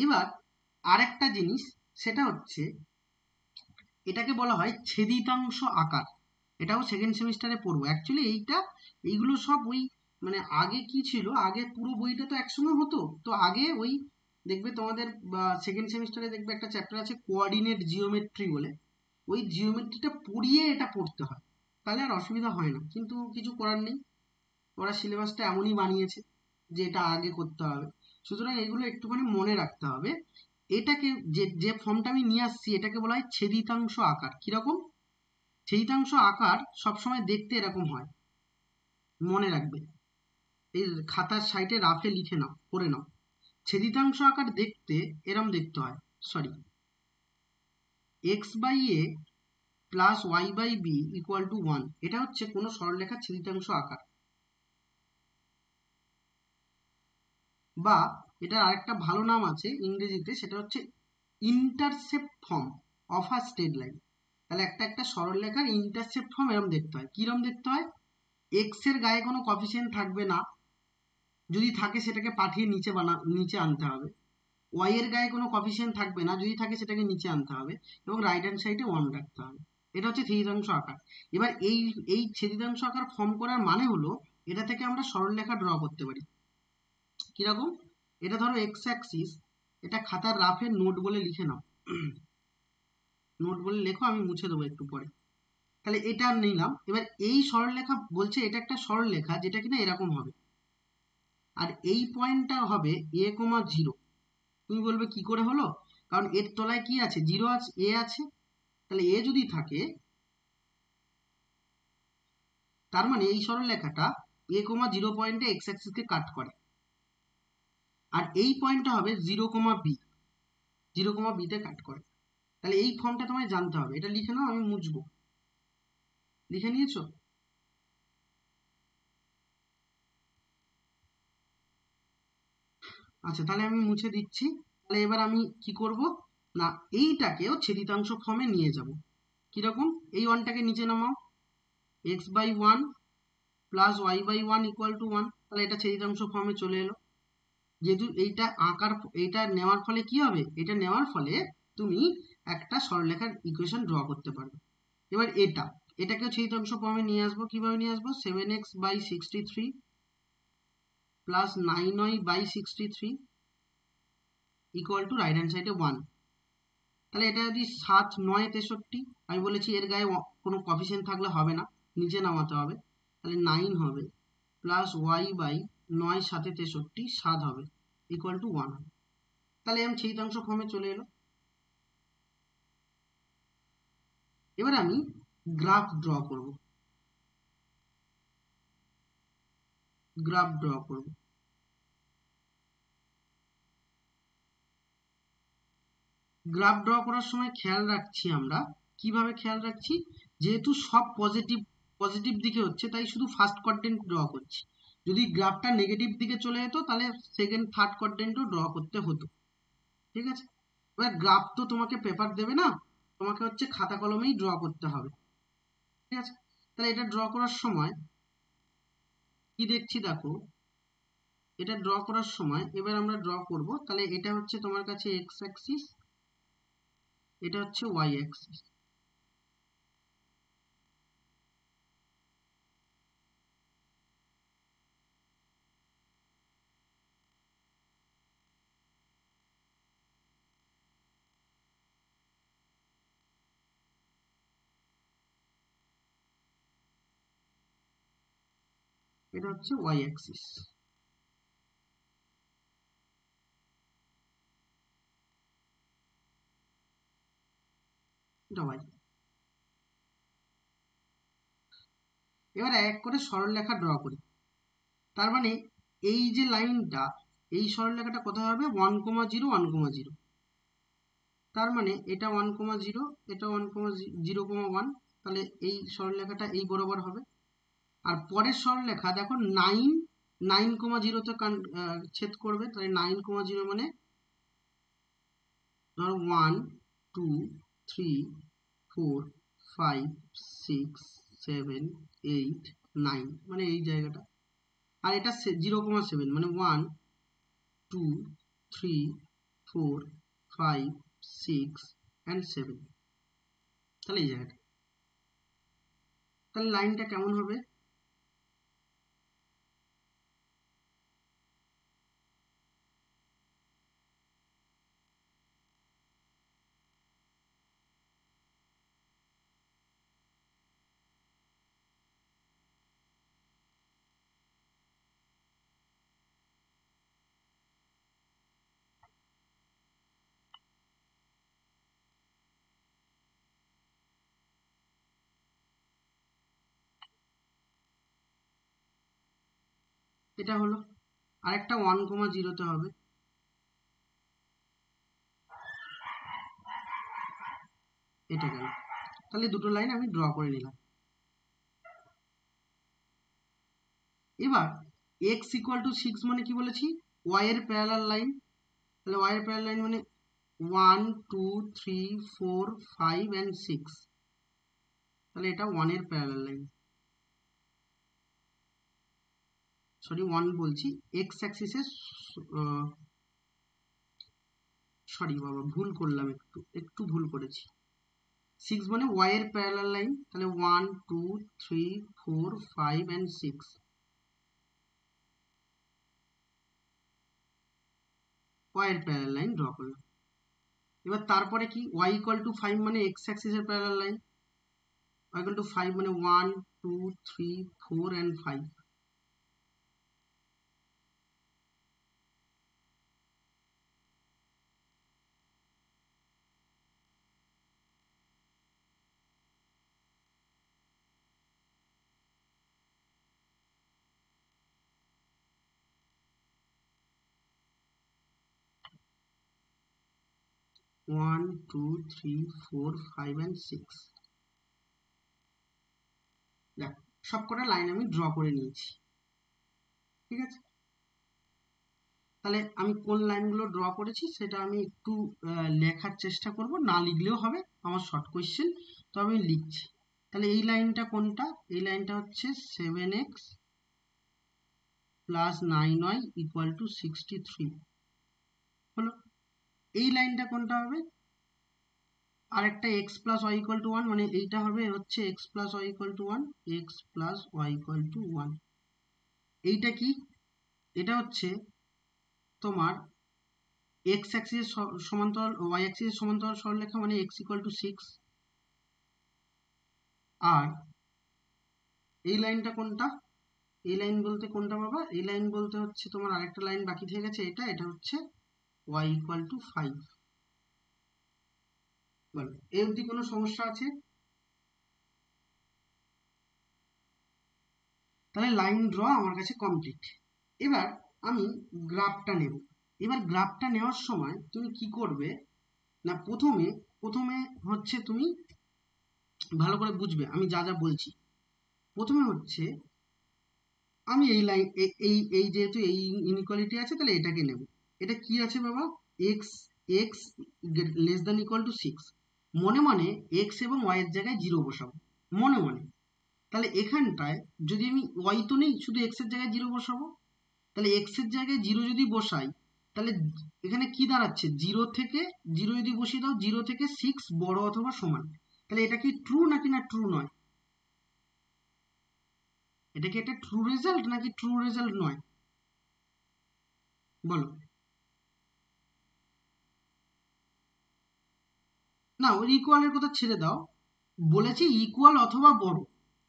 এবার আরেকটা জিনিস, সেটা হচ্ছে এটাকে বলা হয় ছেদিতাংশ আকার। এটাও সেকেন্ড সেমিস্টারে পড়বো। অ্যাকচুয়ালি এইগুলো সব ওই মানে আগে কি ছিল, আগে পুরো বইটা তো একসঙ্গে হতো, তো আগে ওই দেখবে তোমাদের সেকেন্ড সেমিস্টারে দেখবে একটা চ্যাপ্টার আছে কোঅর্ডিনেট জিওমেট্রি বলে, ওই জিওমেট্রিটা পড়িয়ে এটা পড়তে হয়, তাহলে আর অসুবিধা হয় না। কিন্তু কিছু করার নেই, ওরা সিলেবাসটা এমনই বানিয়েছে যে এটা আগে করতে হবে, সুতরাং এগুলো একটুখানি মনে রাখতে হবে। এটাকে যে ফর্মটা আমি নিয়ে আসছি এটাকে বলা হয় ছেদিতাংশ আকার। কিরকম? ছেদিতাংশ আকার সবসময় দেখতে এরকম হয়, মনে রাখবে, এই খাতার সাইডে রাফে লিখে নাও, করে নাও। ছেদিতাংশ আকার দেখতে এরম দেখতে হয়, sorry, x by a plus y by b equal to 1, এটা হচ্ছে কোনো সরলরেখার ছেদিতাংশ আকার। বা এটার আরেকটা ভালো নাম আছে ইংরেজিতে, সেটা হচ্ছে intercept form of a straight line. তাহলে একটা সরলরেখার ইন্টারসেপ্ট ফর্ম এরম দেখতে হয়। কিরম দেখতে হয়? এক্স এর গায়ে কোনো কফিসিয়েন্ট থাকবে না, যদি থাকে সেটাকে পাঠিয়ে নিচে আনতে হবে। ওয়াই এর গায়ে কোনো কফিসিয়েন্ট থাকবে না, যদি থাকে সেটাকে নিচে আনতে হবে, এবং রাইট হ্যান্ড সাইডে 1 রাখতে হবে। এটা হচ্ছে ছেদিতাংশ আকার। এবার এই ছেদিতাংশ আকার ফর্ম করার মানে হলো এটা থেকে আমরা সরলরেখা ড্র করতে পারি। কিরকম? এটা ধরো এক্স অ্যাক্সিস, এটা খাতার রাফের নোট বলে লিখে নাও, নোট বলে লেখো, আমি মুছে দেবো একটু পরে। তাহলে এটা নিলাম। এবার এই সরলরেখা বলছে এটা একটা সরলরেখা যেটা কিনা এরকম হবে, আর এই পয়েন্টটা হবে এ কমা 0। তুমি বলবে কি করে হলো? কারণ এর তলায় কি আছে? 0 আছে, এ আছে। তাহলে এ যদি থাকে তার মানে এই সরলরেখাটা এ কমা 0 পয়েন্টে এক্স অ্যাক্সিসকে কাট করে, আর এই পয়েন্টটা হবে 0 কমা বি, 0 কমা বিতে কাট করে। তাহলে এই ফর্মটা তোমায় জানতে হবে। এটা লিখে নাও, আমি মুছবো। লিখে নিয়েছো? আচ্ছা, তাহলে আমি মুছে দিচ্ছি। তাহলে এবার আমি কি করব না, এইটাকেও ছেদিতাংশ ফর্মে নিয়ে যাব। কিরকম? এই ওয়ানটাকে নিচে নামাও, x by 1 plus y by 1 equal to 1। তাহলে এটা ছেদিতাংশ ফর্মে চলে এলো। যেহেতু এইটা নেওয়ার ফলে কি হবে? এটা নেওয়ার ফলে তুমি একটা সরলরেখার ইকুয়েশন ড্র করতে পারবে। এবার এটাকেও ছেদিতাংশ ফর্মে নিয়ে আসবো। কিভাবে নিয়ে আসবো? 7x by 63 plus 9y by 63 equal to right hand সাইডে 1। তাহলে এটা যদি 7 9 63, আমি বলেছি এর গায়ে কোনো কফিসিয়েন্ট থাকলে হবে না, নিচে নামাতে হবে। তাহলে 9 হবে প্লাস ওয়াই বাই 9 7 63 7 হবে ইকুয়াল টু 1 হবে। তাহলে আমি ছেদিতাংশ ফর্মে চলে এলো। এবার আমি গ্রাফ ড্র করব। গ্রাফ ড্র করব গ্রাফ ড্র করার সময় খেয়াল রাখছি আমরা, কিভাবে খেয়াল রাখছি, যেহেতু সব পজিটিভ পজিটিভ দিকে হচ্ছে তাই শুধু ফার্স্ট কোয়াড্রেন্ট ড্র করছি। যদি গ্রাফটা নেগেটিভ দিকে চলে যেত তাহলে সেকেন্ড থার্ড কোয়াড্রেন্টও ড্র করতে হতো। ঠিক আছে? এবার গ্রাফ তো তোমাকে পেপার দেবে না, তোমাকে হচ্ছে খাতা কলমেই ড্র করতে হবে। ঠিক আছে? তাহলে এটা ড্র করার সময় কি দেখছি দেখো, এটা ড্র করার সময় এবার আমরা ড্র করব। তাহলে এটা হচ্ছে তোমার কাছে এক্স অ্যাক্সিস, এটা হচ্ছে ওয়াই অ্যাক্সিস। এটা হচ্ছে ওয়াই অ্যাক্সিস, এটা ওয়াই। এবার এক করে সরলরেখা ড্র করি। তার মানে এই যে লাইনটা, এই সরলরেখাটা কোথায় হবে? 1 কমা 0 1 কমা 0। তার মানে এটা 1 কমা 0, এটা 1 কমা 0 কমা 1। তাহলে এই সরলরেখাটা এই বরাবর হবে। আর পরের সরলরেখা দেখো 9,0 ছেদ করবে, তাহলে 9,0 মানে ধরো 1 2 3 4 5 6 7 8 9 মানে এই জায়গাটা। আর এটা 0,7 মানে 1 2 3 4 5 6 and 7, তাহলে এই জায়গাটা। তাহলে লাইনটা কেমন হবে? এটা হলো, আরেকটা 1,0 হবে, এটা গেল। তাহলে দুটো লাইন আমি ড্র করে নিলাম। এবার x = 6 মানে কি বলেছি? y এর প্যারালাল লাইন। তাহলে y এর প্যারালাল লাইন মানে 1 2 3 4 5 and 6, তাহলে এটা 1 এর প্যারালাল লাইন। সরি 1 বলছি, x অ্যাক্সিসে, সরি বাবা ভুল করলাম, একটু ভুল করেছি। 6 মানে y এর প্যারালাল লাইন, তাহলে 1 2 3 4 5 and 6, y এর প্যারালাল লাইন ড্র করলাম। এবার তারপরে কি, y = 5 মানে x অ্যাক্সিসের প্যারালাল লাইন, y = 5 মানে 1 2 3 4 and 5, one two three four five and six. দেখ সব কটা লাইন আমি ড্র করে নিয়েছি, ঠিক আছে। তাহলে আমি কোন লাইনগুলো ড্র করেছি সেটা আমি একটু লেখার চেষ্টা করব, না লিখলেও হবে, আমার শর্ট কোয়েশ্চেন, তো আমি লিখছি। তাহলে এই লাইনটা কোনটা? এই লাইনটা হচ্ছে 7x + 9y = 63 হলো। এই লাইনটা কোনটা হবে? আরেকটা x + y = 1 মানে এইটা হবে হচ্ছে x + y = 1, x + y = 1। এইটা কি? এটা হচ্ছে তোমার x অ্যাক্সিসের সমান্তরাল, y অ্যাক্সিসের সমান্তরাল সরলরেখা মানে x = 6। আর এই লাইনটা কোনটা? এই লাইন বলতে কোনটা বাবা? এই লাইন বলতে হচ্ছে তোমার আরেকটা লাইন বাকি থেকে গেছে, এটা হচ্ছে y = 5। বলো এই অবধি কোনো সমস্যা আছে? তাহলে লাইন ড্র আমার কাছে কমপ্লিট। এবার আমি গ্রাফটা নেব। এবার গ্রাফটা নেওয়ার সময় তুমি কি করবে না, প্রথমে হচ্ছে তুমি ভালো করে বুঝবে আমি যা যা বলছি। প্রথমে হচ্ছে আমি এই লাইন, এই যেহেতু এই ইনইকুয়ালিটি আছে তাহলে এটাকে নেব। এটা কি আছে বাবা? x < 6, মনে মনে x এবং y এর জায়গায় 0 বসাবো, মনে মনে। তাহলে এখানটায় যদি আমি y তো নেই, শুধু x এর জায়গায় 0 বসাবো। তাহলে x এর জায়গায় 0 যদি বসাই, তাহলে এখানে কি দাঁড়াচ্ছে? 0 থেকে 0 যদি বসিয়ে দাও, 0 থেকে 6 বড় অথবা সমান। তাহলে এটা কি ট্রু নাকি না ট্রু নয়? এটা কি একটা ট্রু রেজাল্ট নাকি ট্রু রেজাল্ট নয়? বলো। না, ওই ইকুয়ালের কথা ছেড়ে দাও, বলেছি ইকুয়াল অথবা বড়,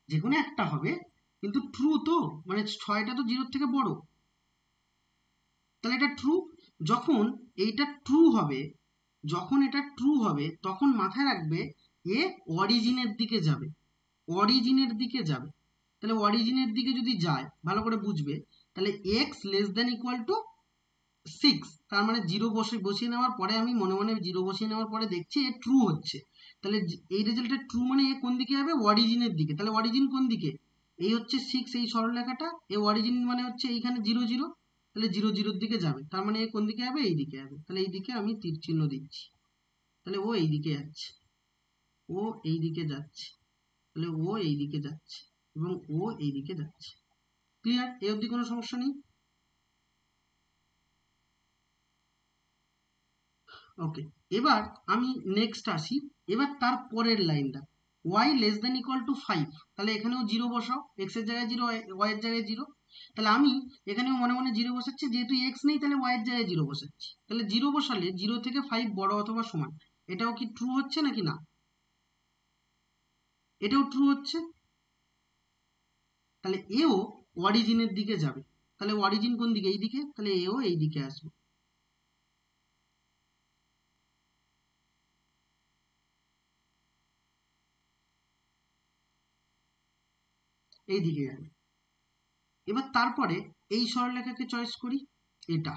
যে কোনো একটা হবে, কিন্তু ট্রু তো, মানে 6টা তো 0 থেকে বড়, তাহলে এটা ট্রু। যখন এইটা ট্রু হবে, যখন এটা ট্রু হবে তখন মাথায় রাখবে এ অরিজিনের দিকে যাবে, অরিজিনের দিকে যাবে। তাহলে অরিজিনের দিকে যদি যায় ভালো করে বুঝবে, তাহলে x <= 6, তার মানে 0 বসিয়ে নেওয়ার পরে, আমি মনে মনে 0 বসিয়ে নেওয়ার পরে দেখছি এ ট্রু হচ্ছে। তাহলে এই রেজাল্টটা ট্রু মানে এ কোন দিকে যাবে? অরিজিনের দিকে। তাহলে অরিজিন কোন দিকে? এই হচ্ছে 6, এই সরলরেখাটা, এই অরিজিন মানে হচ্ছে এইখানে 0 0, তাহলে 0 0 দিকে যাবে, তার মানে কোন দিকে যাবে, এই দিকে যাবে, তাহলে এই দিকে আমি তীর চিহ্ন দিচ্ছি, তাহলে ও এই দিকে যাচ্ছে, ও এই দিকে যাচ্ছে, তাহলে ও এই দিকে যাচ্ছে এবং ও এই দিকে যাচ্ছে। ক্লিয়ার? এই অবধি কোনো সমস্যা নেই? ওকে, এবার আমি নেক্সট আসি। এবার তার পরের লাইনটা, y less than equal to 5, তাহলে এখানেও 0 বসাও, x এর জায়গায় 0, y এর জায়গায় 0, তাহলে আমি এখানেও মনে মনে 0 বসাচ্ছি, যেহেতু x নেই তাহলে y এর জায়গায় 0 বসাচ্ছি, তাহলে 0 বসালে 0 থেকে 5 বড় অথবা সমান, এটাও কি ট্রু হচ্ছে নাকি না? এটাও ট্রু হচ্ছে, তাহলে এও অরিজিনের দিকে যাবে, তাহলে অরিজিন কোন দিকে, এই দিকে, তাহলে এও এই দিকে আসবে, এই দিকে যাবে। এবার তারপরে এই সরলরেখাকে চয়েস করি, এটা।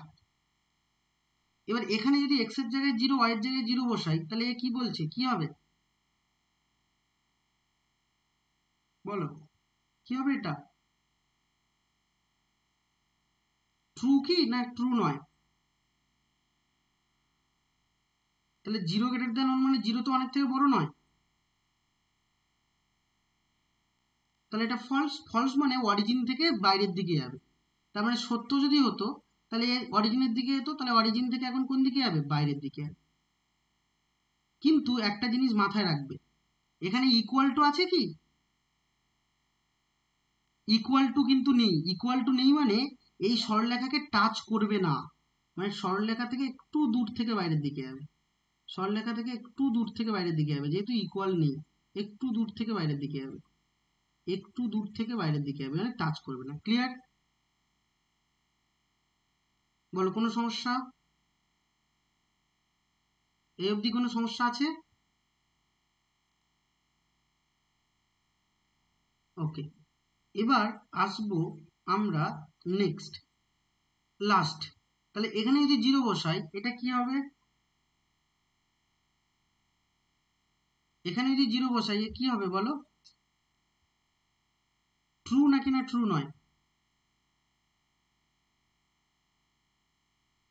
এবার এখানে যদি x এর জায়গায় 0, y এর জায়গায় 0 বসাই, তাহলে এ কি বলছে, কি হবে বলো, কি হবে এটা? ট্রু কি না ট্রু নয়? তাহলে 0 গ্রেটার দ্যান 1 মানে 0 তো অনেক থেকে বড় নয়, তাহলে এটা ফলস। ফলস মানে অরিজিন থেকে বাইরের দিকে যাবে, তার মানে সত্য যদি হতো তাহলে অরিজিনের দিকে যেত, তাহলে অরিজিন থেকে এখন কোন দিকে যাবে, বাইরের দিকে যাবে। কিন্তু একটা জিনিস মাথায় রাখবে, এখানে ইকুয়াল টু আছে কি, ইকুয়াল টু কিন্তু নেই, ইকুয়াল টু নেই মানে এই সরলরেখাকে টাচ করবে না, মানে সরলরেখা থেকে একটু দূর থেকে বাইরের দিকে যাবে, সরলরেখা থেকে একটু দূর থেকে বাইরের দিকে যাবে, যেহেতু ইকুয়াল নেই, একটু দূর থেকে বাইরের দিকে যাবে, একটু দূর থেকে বাইরের দিকে যাবে, মানে টাচ করবে না। ক্লিয়ার? বলো কোনো সমস্যা, এই অবধি কোনো সমস্যা আছে? ওকে, এবার আসবো আমরা নেক্সট, লাস্ট। তাহলে এখানে যদি 0 বসাই, এটা কি হবে, এখানে যদি 0 বসাই এ কি হবে বলো, ট্রু নাকি না ট্রু নয়?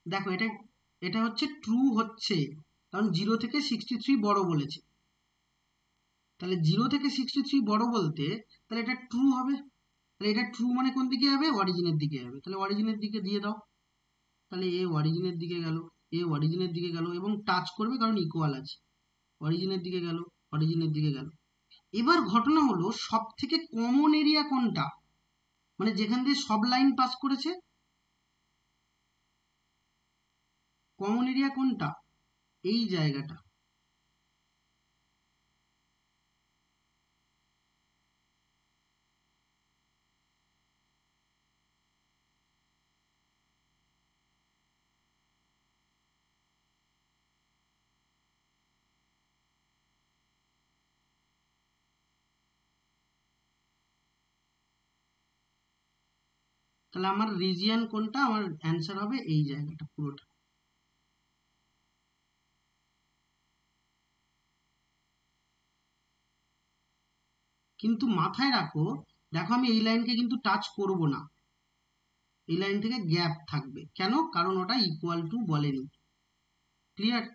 দেখো এটা, এটা হচ্ছে ট্রু হচ্ছে, কারণ 0 থেকে 63 বড় বলেছে, তাহলে 0 থেকে 63 বড় বলতে তাহলে এটা ট্রু হবে, তাহলে এটা ট্রু মানে কোন দিকে যাবে, অরিজিনের দিকে যাবে, তাহলে অরিজিনের দিকে দিয়ে দাও, তাহলে এ অরিজিনের দিকে গেল, এ অরিজিনের দিকে গেল এবং টাচ করবে কারণ ইকুয়াল আছে, অরিজিনের দিকে গেল, অরিজিনের দিকে গেল। এবার ঘটনা হলো সব থেকে কমন এরিয়া কোনটা, মানে যেখান দিয়ে সব লাইন পাস করেছে, কমন এরিয়া কোনটা, এই জায়গাটা। তাহলে আমার রিজিয়ন কোনটা, আমার অ্যান্সার হবে এই জায়গাটা পুরোটা। কিন্তু মাথায় রাখো, দেখো আমি এই লাইনকে কিন্তু টাচ করব না, এই লাইন থেকে গ্যাপ থাকবে, কেন, কারণ ওটা ইকুয়াল টু বলেনি। ক্লিয়ার?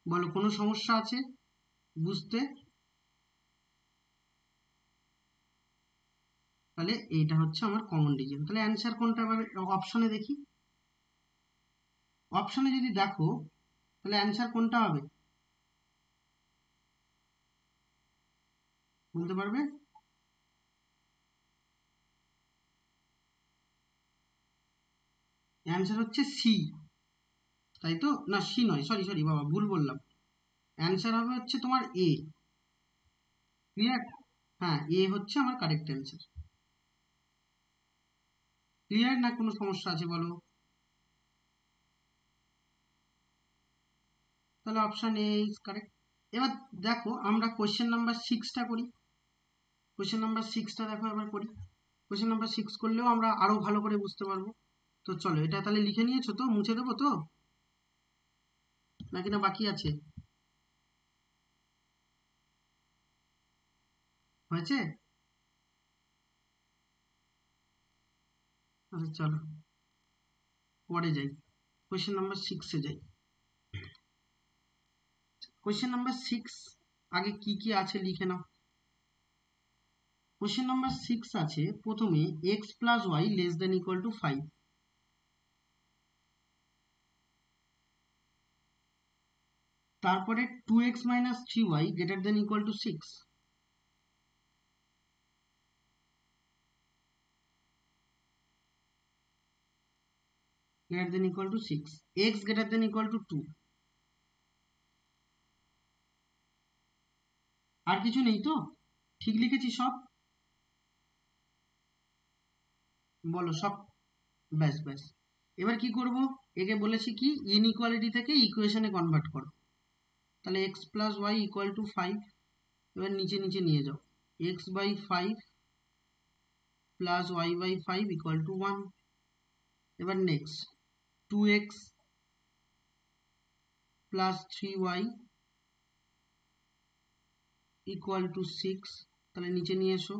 বলো কোনো সমস্যা আছে বুঝতে? তাহলে এইটা হচ্ছে আমার কমন রিজন, তাহলে অ্যান্সার কোনটা, এবার অপশনে দেখি, অপশনে যদি দেখো তাহলে অ্যান্সার কোনটা হবে বলতে পারবে? অ্যান্সার হচ্ছে সি, তাই তো, না সি নয়, সরি সরি বাবা ভুল বললাম, অ্যান্সার হবে হচ্ছে তোমার এ। ক্লিয়ার? হ্যাঁ, এ হচ্ছে আমার কারেক্ট অ্যান্সার। ক্লিয়ার না কোনো সমস্যা আছে বলো? তাহলে অপশন এ ইজ কারেক্ট। এবার দেখো আমরা কোয়েশ্চেন নাম্বার 6টা করি, কোয়েশ্চেন নাম্বার 6টা দেখো এবার করি, কোয়েশ্চেন নাম্বার 6 করলেও আমরা আরো ভালো করে বুঝতে পারবো। তো চলো, এটা তাহলে লিখে নিয়েছো তো, মুছে দেবো তো নাকি না, বাকি আছে? হয়ে হয়েছে? আচ্ছা চলো পরে যাই, কোয়েশ্চেন নাম্বার 6-এ যাই। কোয়েশ্চেন নাম্বার 6 আগে কি কি আছে লিখে নাও। কোয়েশ্চেন নাম্বার 6 আছে প্রথমে x plus y less than equal to 5, তারপরে 2x minus 3y greater than equal to 6, greater than equal to 6, x greater than equal to 2, আর কিছু নেই তো? ঠিক লিখেছি সব? বলো সব। ব্যাস ব্যাস, এবার কি করব, একে বলেছি কি ইনইকুয়ালিটি থেকে ইকুয়েশনে কনভার্ট করো। তাহলে x plus y equal to 5, এবার নিচে নিচে নিয়ে যাও, x by 5 plus y by 5 equal to 1। এবার next 2x plus 3y equal to 6, তাহলে নিচে নিয়ে এসো।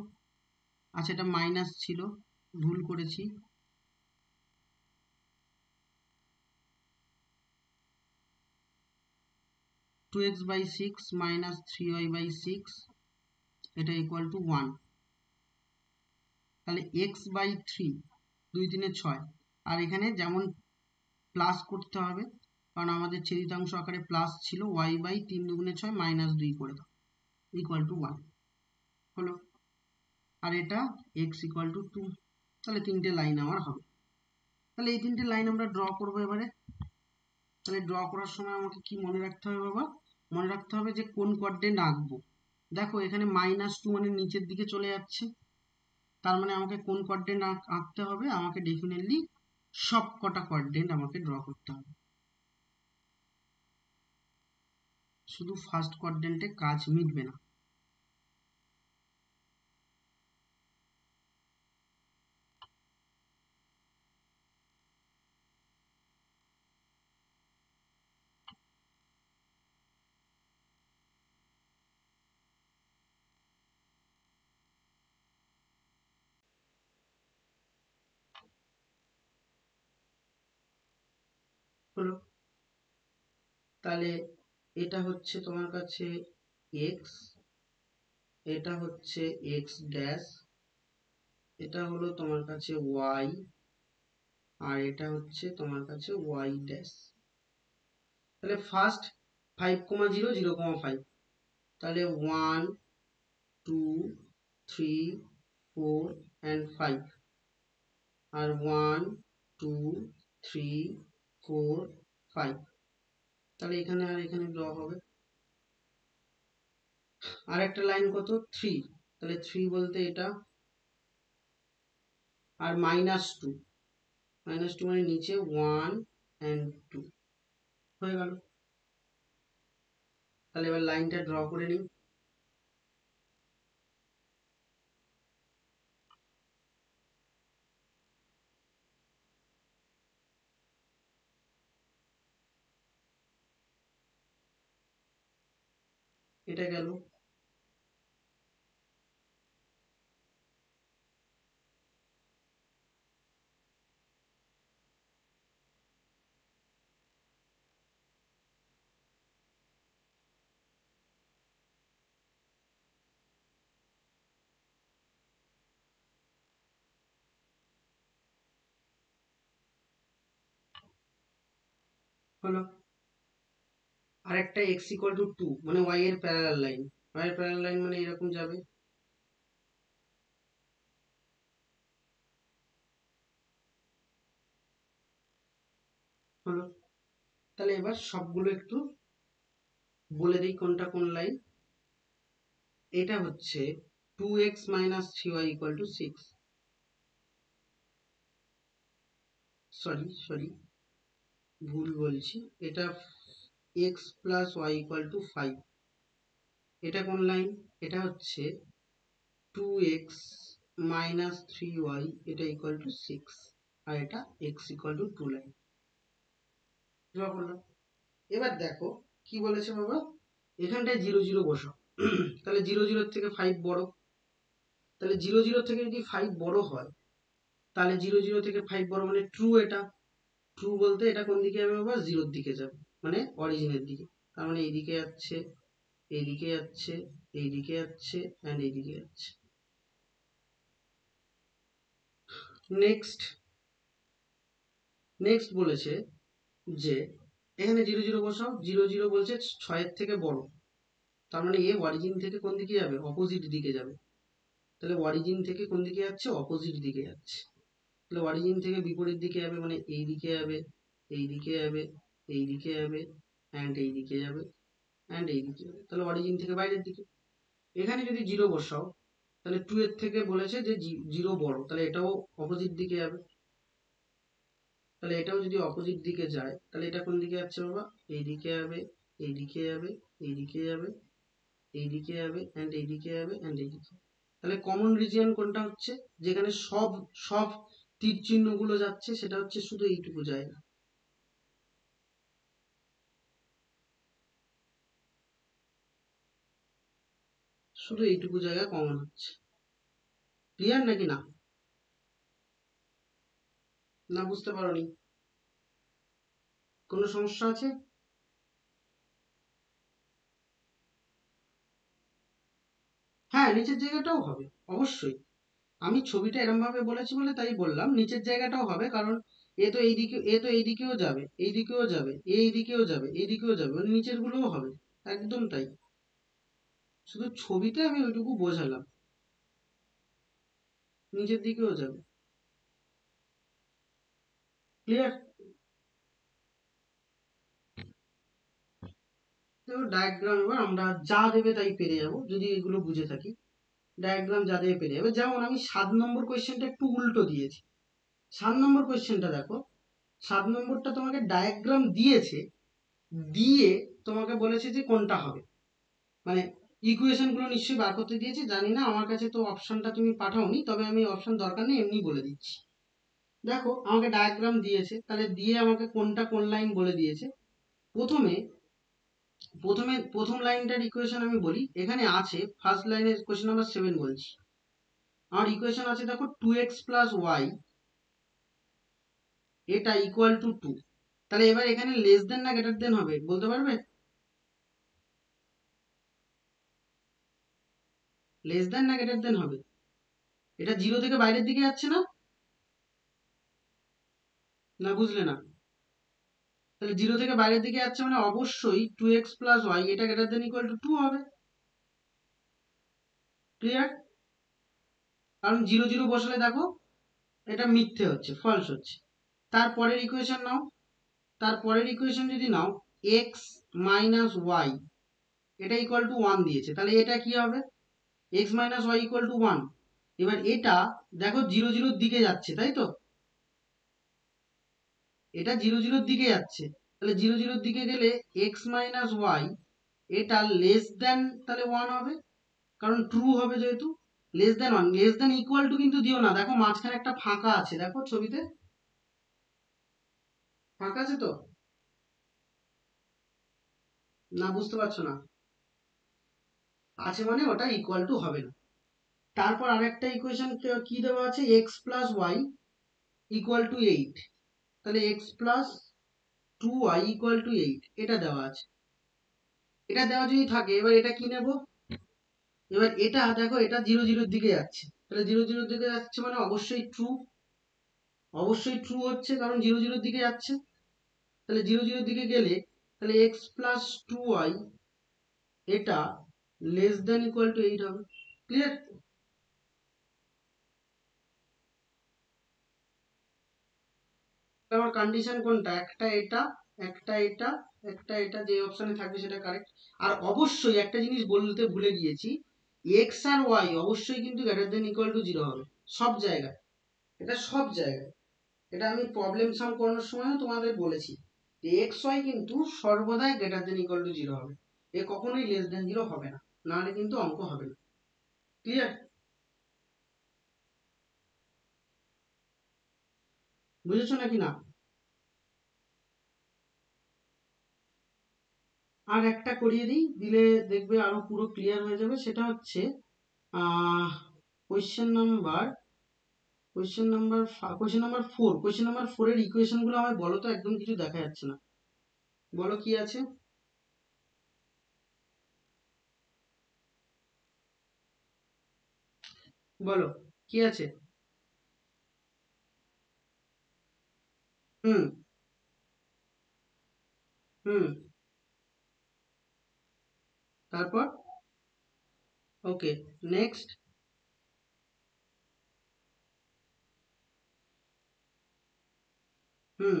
আচ্ছা এটা মাইনাস ছিল, ভুল করেছি। 2x by 6 minus 3y by 6 এটা ইকুয়াল টু 1। তাহলে x by 3, 2 3 6, আর এখানে যেমন প্লাস করতে হবে কারণ আমাদের ছেদিতাংশ আকারে প্লাস ছিল, y by 3 2 6 মাইনাস 2 করে দাও ইকুয়াল টু 1 হলো। আর এটা x ইকুয়াল টু 2, তাহলে তিনটে লাইন আমার হবে। তাহলে এই তিনটে লাইন আমরা ড্র করবো এবারে। তাহলে ড্র করার সময় আমাকে কি মনে রাখতে হবে বাবা? মনে রাখতে হবে যে কোন কোয়াড্রেন্ট আঁকবো। দেখো এখানে -2 মানে নিচের দিকে চলে যাচ্ছে, তার মানে আমাকে কোন কোয়াড্রেন্ট আঁকতে হবে? আমাকে ডেফিনেটলি সব কটা কোয়াড্রেন্ট আমাকে ড্র করতে হবে, শুধু ফার্স্ট কোয়াড্রেন্টে কাজ মিটবে না। হলো, তাহলে এটা হচ্ছে তোমার কাছে x, এটা হচ্ছে x ড্যাশ, এটা হলো তোমার কাছে y, আর এটা হচ্ছে তোমার কাছে y ড্যাশ। তাহলে ফার্স্ট 5, 0 0, 5, তাহলে 1 2 3 4 and 5, আর 1 2 3 4 5, তাহলে এখানে আর এখানে ড্র হবে। আর একটা লাইন কত 3, তাহলে 3 বলতে এটা, আর -2, -2 মানে নিচে 1 and 2 হয়ে গেল। তাহলে এবার লাইনটা ড্র করে নিই। এটা গেল, হলো। আর একটা x ইকুয়াল টু 2 মানে y এর প্যারালাল লাইন, y এর প্যারালাল লাইন মানে এরকম যাবে। হলো, তাহলে এবার সবগুলো একটু বলে দিই কোনটা কোন লাইন। এটা হচ্ছে 2x minus 3y equal to 6, sorry ভুল বলছি, এটা x plus y equal to 5, এটা কোন লাইন? এটা হচ্ছে 2x minus 3y এটা equal to 6, আর এটা x equal to 2 line draw করলাম। এবার দেখো কি বলেছে বাবা, এখানটায় 0 0 বসাও তাহলে 0 0 থেকে 5 বড়, তাহলে 0 0 থেকে যদি 5 বড় হয়, তাহলে 0 0 থেকে 5 বড় মানে ট্রু। এটা ট্রু বলতে এটা কোন দিকে যাবে বাবা? 0-র দিকে যাবে, মানে অরিজিনের দিকে। তার মানে এইদিকে যাচ্ছে, এইদিকে যাচ্ছে, এইদিকে যাচ্ছে অ্যান্ড এইদিকে যাচ্ছে। নেক্সট নেক্সট বলেছে যে এখানে 0 0 বসাও। 0 0 বলছে 6-এর থেকে বড়, তার মানে এ অরিজিন থেকে কোন দিকে যাবে? অপোজিট দিকে যাবে। তাহলে অরিজিন থেকে কোন দিকে যাচ্ছে? অপোজিট দিকে যাচ্ছে। তাহলে অরিজিন থেকে বিপরীত দিকে যাবে মানে এই দিকে যাবে, এই দিকে যাবে, এই দিকে যাবে অ্যান্ড এই দিকে যাবে অ্যান্ড এই দিকে যাবে। তাহলে অরিজিন থেকে বাইরের দিকে। এখানে যদি 0 বসাও, তাহলে 2 এর থেকে বলেছে যে 0 বড়, তাহলে এটাও অপোজিট দিকে যাবে। তাহলে এটাও যদি অপোজিট দিকে যায়, তাহলে এটা কোন দিকে যাচ্ছে বাবা? এই দিকে যাবে, এই দিকে যাবে, এই দিকে যাবে, এই দিকে যাবে অ্যান্ড এই দিকে যাবে অ্যান্ড এই দিকে। তাহলে কমন রিজিয়ন কোনটা হচ্ছে? যেখানে সব সব তীর চিহ্নগুলো যাচ্ছে, সেটা হচ্ছে শুধু এইটুকু জায়গা। শুধু এইটুকু জায়গা কমন হচ্ছে। ক্লিয়ার নাকি না? না বুঝতে পারোনি? কোনো সমস্যা আছে? হ্যাঁ, নিচের জায়গাটাও হবে অবশ্যই। আমি ছবিটা এরম ভাবে বলেছি বলে তাই বললাম নিচের জায়গাটাও হবে, কারণ এ তো এইদিকেও যাবে, এইদিকেও যাবে, এইদিকেও যাবে, এইদিকেও যাবে, মানে নিচের গুলোও হবে। একদম তাই। শুধু ছবিতে আমি ওইটুকু বোঝালাম, নিচের দিকেও যাবে। ক্লিয়ার? দেখো ডায়াগ্রাম এবার আমরা যা দেবে তাই পেরে যাবো যদি এগুলো বুঝে থাকি। ডায়াগ্রাম যা দেবে পেরে যাবে। যেমন আমি 7 নম্বর কোয়েশ্চেনটা একটু উল্টো দিয়েছি। 7 নম্বর কোয়েশ্চেনটা দেখো, 7 নম্বরটা তোমাকে ডায়াগ্রাম দিয়েছে, দিয়ে তোমাকে বলেছে যে কোনটা হবে। মানে ইকুয়েশন গুলো নিশ্চয়ই বার করতে দিয়েছে, জানি না, আমার কাছে তো অপশনটা তুমি পাঠাওনি, তবে আমি অপশন দরকার নেই, এমনি বলে দিচ্ছি। দেখো আমাকে ডায়াগ্রাম দিয়েছে, তাহলে দিয়ে আমাকে কোনটা কোন লাইন বলে দিয়েছে। প্রথমে প্রথম লাইনটার ইকুয়েশন আমি বলি। এখানে আছে ফার্স্ট লাইনের কোয়েশ্চেন নাম্বার 7 বলছি। আমার ইকুয়েশন আছে দেখো 2x+y এটা ইকুয়াল টু 2। তাহলে এবার এখানে লেস দেন না গ্রেটার দেন হবে বলতে পারবে? লেস দেন না গ্রেটার দেন হবে? এটা 0 থেকে বাইরের দিকে যাচ্ছে না? না বুঝলে না? তাহলে 0 থেকে বাইরের দিকে যাচ্ছে মানে অবশ্যই 2x+y এটা গ্রেটার দেন ইকুয়াল টু 2 হবে। ক্লিয়ার? কারণ 0 0 বসালে দেখো এটা মিথ্যে হচ্ছে, ফলস হচ্ছে। তারপরের ইকুয়েশন নাও। তারপরের ইকুয়েশন যদি নাও, x-y এটা ইকুয়াল টু 1 দিয়েছে, তাহলে এটা কি হবে? x-y equal to 1। এবার এটা দেখো 0 0 দিকে যাচ্ছে, তাই তো? এটা 0 0 দিকে যাচ্ছে, তাহলে 0 0 দিকে গেলে x-y এটা লেস দেন তাহলে 1 হবে, কারণ ট্রু হবে যেহেতু। Less than 1, less than equal two কিন্তু দিও না, দেখো মাঝখানে একটা ফাঁকা আছে, দেখো ছবিতে ফাঁকা আছে তো? না বুঝতে পারছো না? আছে মানে ওটা ইকুয়াল টু হবে না। তারপর আরেকটা ইকুয়েশন কি দেওয়া আছে? x+y equal to 8। তাহলে x+2y ইকুয়াল টু 8 এটা দেওয়া আছে। এটা দেওয়া যদি থাকে, এবার এটা কি নেব? এবার এটা দেখো এটা 0 0 দিকে যাচ্ছে, তাহলে 0 0 দিকে যাচ্ছে মানে অবশ্যই ট্রু। অবশ্যই ট্রু হচ্ছে, কারণ 0 0 দিকে যাচ্ছে। তাহলে 0 0 দিকে গেলে তাহলে x+2y এটা লেস দেন ইকুয়াল টু 8 হবে। ক্লিয়ার? আমার কন্ডিশন কোনটা? একটা এটা, একটা এটা, একটা এটা, যে অপশনে থাকবে সেটা কারেক্ট। আর অবশ্যই একটা জিনিস বলতে ভুলে গিয়েছি, এক্স আর ওয়াই অবশ্যই কিন্তু গ্রেটার দেন ইকুয়াল টু 0 হবে সব জায়গায়। এটা সব জায়গায়। এটা আমি প্রবলেম সলভ করানোর সময়ও তোমাদের বলেছি যে এক্স ওয়াই কিন্তু সর্বদাই গ্রেটার দেন ইকুয়াল টু 0 হবে। এ কখনোই লেস দেন 0 হবে না, নাহলে কিন্তু অঙ্ক হবে না। ক্লিয়ার? বুঝেছো নাকি না? আর একটা করিয়ে দিই, দিলে দেখবে আরো পুরো ক্লিয়ার হয়ে যাবে। সেটা হচ্ছে question number question number 4, question number 4 এর ইকুয়েশন গুলো আমায় বলো তো, একদম কিছু দেখা যাচ্ছে না, বলো কি আছে, বলো কি আছে। হুম। হুম। তারপর ওকে, নেক্সট। হুম।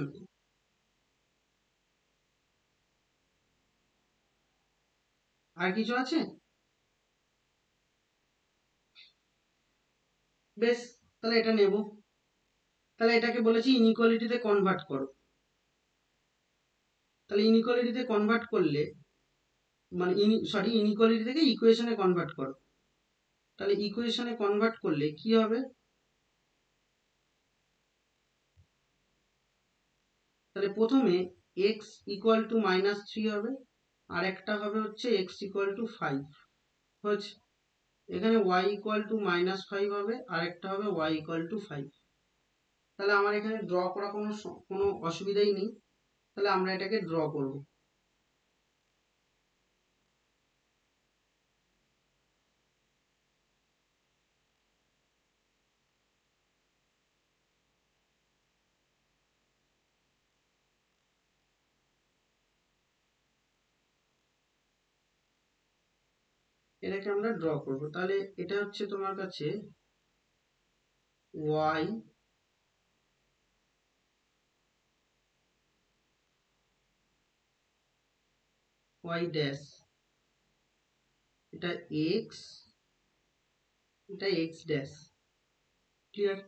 আর কিছু আছে? বেশ, তাহলে এটা নেব। তাহলে এটাকে বলেছি ইনইকুয়ালিটিতে কনভার্ট করো। তাহলে ইনইকুয়ালিটিতে কনভার্ট করলে, মানে ইনইকুয়ালিটি থেকে ইকুয়েশনে কনভার্ট করো। তাহলে ইকুয়েশনে কনভার্ট করলে কি হবে? তাহলে প্রথমে এক্স ইকুয়াল টু -3 হবে, আর একটা হবে হচ্ছে এক্স ইকুয়াল টু 5 হচ্ছে। এখানে ওয়াই ইকুয়াল টু -5 হবে, আর একটা হবে ওয়াই ইকুয়াল টু 5। তাহলে আমার এখানে ড্র করা কোনো অসুবিধাই নেই। তাহলে আমরা এটাকে ড্র করব। এটাকে আমরা ড্র করব। তাহলে এটা হচ্ছে তোমার কাছে ওয়াই, ওয়াই ড্যাশ, এটা এক্স, এটা এক্স ড্যাশ। ক্লিয়ার?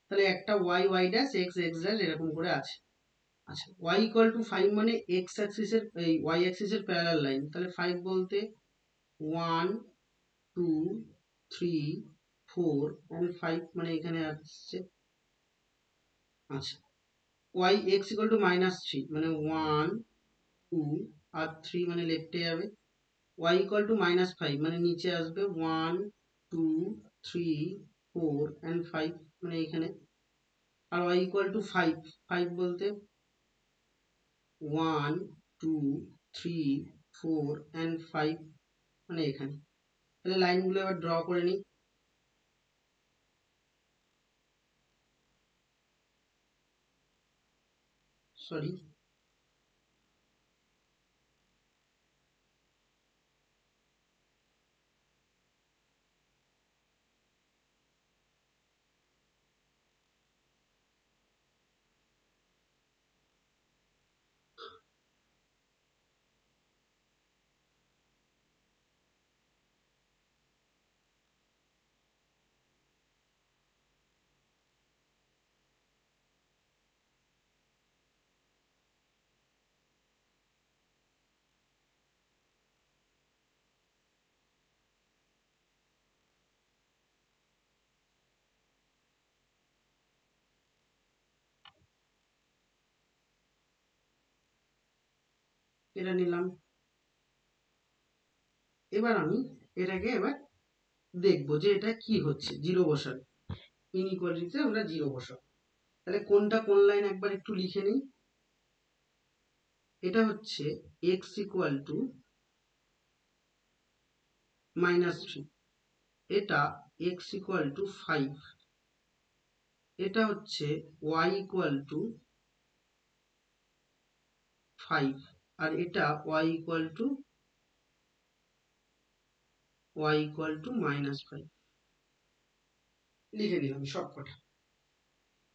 তাহলে একটা y, y dash, x, x dash এরকম করে আছে। আচ্ছা, ওয়াই ইকুয়াল টু 5 মানে এক্স অ্যাক্সিসের, এই ওয়াই অ্যাক্সিসের প্যারালাল লাইন। তাহলে 5 বলতে 1 2 3 4 and 5 মানে এখানে আসছে। আচ্ছা, ওয়াই এক্স ইকুয়াল টু -3 মানে 1 2 আর 3 মানে লেফটে যাবে। ওয়াই ইকুয়াল টু -5 মানে নিচে আসবে 1 2 3 4 and 5 মানে এখানে। আর ওয়াই ইকুয়াল টু 5, 5 বলতে 1 2 3 4 and 5 মানে এখানে। তাহলে লাইনগুলো এবার ড্র করে নিই। সরি, এটা নিলাম। এবার আমি এটাকে দেখবো যে এটা কি হচ্ছে, জিরো বসাবো। ইনইকুয়ালিটিতে আমরা জিরো বসাবো। তাহলে কোনটা কোন লাইন একবার একটু লিখে নিই। এটা হচ্ছে এক্স ইকুয়াল টু -3, এটা এক্স ইকুয়াল টু 5, এটা হচ্ছে ওয়াই ইকুয়াল টু 5, আর এটা ওয়াই ইকুয়াল টু -5। লিখে দিলাম সব কটা।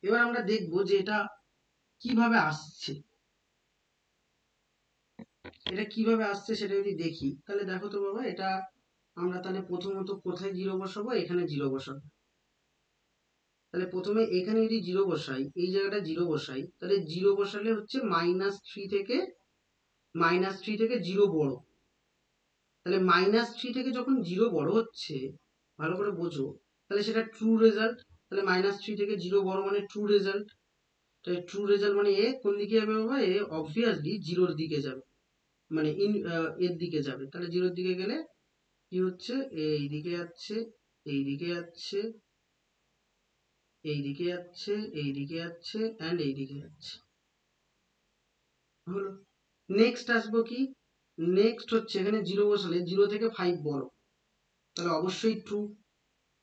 এবার আমরা দেখবো যে এটা কিভাবে আসছে। এটা কিভাবে আসছে সেটা যদি দেখি, তাহলে দেখো তো বাবা, এটা আমরা তাহলে প্রথমত কোথায় জিরো বসাবো? এখানে জিরো বসাবো। তাহলে প্রথমে এখানে যদি জিরো বসাই, এই জায়গাটা জিরো বসাই, তাহলে জিরো বসালে হচ্ছে -3 থেকে জিরো বড়। তাহলে -3 থেকে যখন জিরো বড় হচ্ছে, ভালো করে বোঝো, তাহলে সেটা ট্রু রেজাল্ট। তাহলে -3 থেকে জিরো বড় মানে ট্রু রেজাল্ট। তাহলে ট্রু রেজাল্ট মানে এ কোন দিকে যাবে বাবা? এ অবভিয়াসলি জিরোর দিকে যাবে, মানে এর দিকে যাবে। তাহলে জিরোর দিকে গেলে কি হচ্ছে? এই দিকে যাচ্ছে, এইদিকে যাচ্ছে, এইদিকে যাচ্ছে, এইদিকে যাচ্ছে অ্যান্ড এইদিকে যাচ্ছে। হলো। নেক্সট আসবো কি, নেক্সট হচ্ছে এখানে জিরো বসালে জিরো থেকে 5 বড়, তাহলে অবশ্যই ট্রু।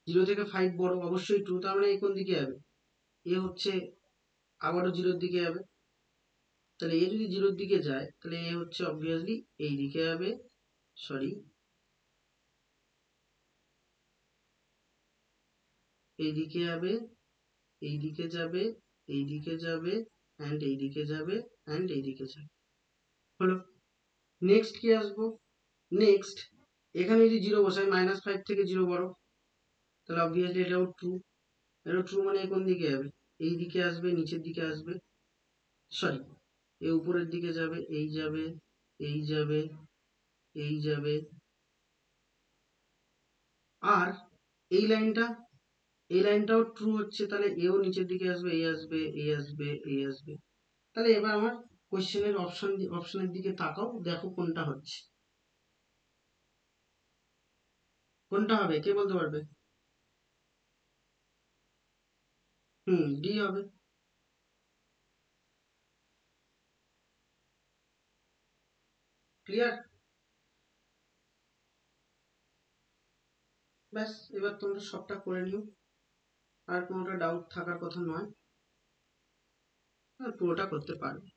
জিরো থেকে 5 বড়, অবশ্যই ট্রু। তার মানে কোন দিকে যাবে, এ হচ্ছে আবারও জিরোর দিকে যাবে। তাহলে এ যদি জিরোর দিকে যায় তাহলে এ হচ্ছে অবভিয়াসলি এই দিকে যাবে, সরি এইদিকে যাবে, এইদিকে যাবে, এইদিকে যাবে অ্যান্ড এইদিকে যাবে অ্যান্ড এইদিকে যাবে। হলো। নেক্সট কি আসবো, নেক্সট এখানে যদি জিরো বসাই -5 থেকে জিরো বড়, তাহলে অবভিয়াসলি এটাও ট্রু। এটাও ট্রু মানে কোন দিকে যাবে, এই দিকে আসবে, নিচের দিকে আসবে, সরি এ উপরের দিকে যাবে, এই যাবে, এই যাবে, এই যাবে। আর এই লাইনটা, এই লাইনটাও ট্রু হচ্ছে, তাহলে এও নিচের দিকে আসবে, এই আসবে, এই আসবে, এই আসবে। তাহলে এবার আমার কোশ্চেনের অপশনের দিকে তাকাও, দেখো কোনটা হচ্ছে, কোনটা হবে কে বলতে পারবে? ডি হবে। ক্লিয়ার? ব্যাস, এবার তোমরা সবটা করে নিও, আর কোনোটা ডাউট থাকার কথা নয়, আর পুরোটা করতে পারবে।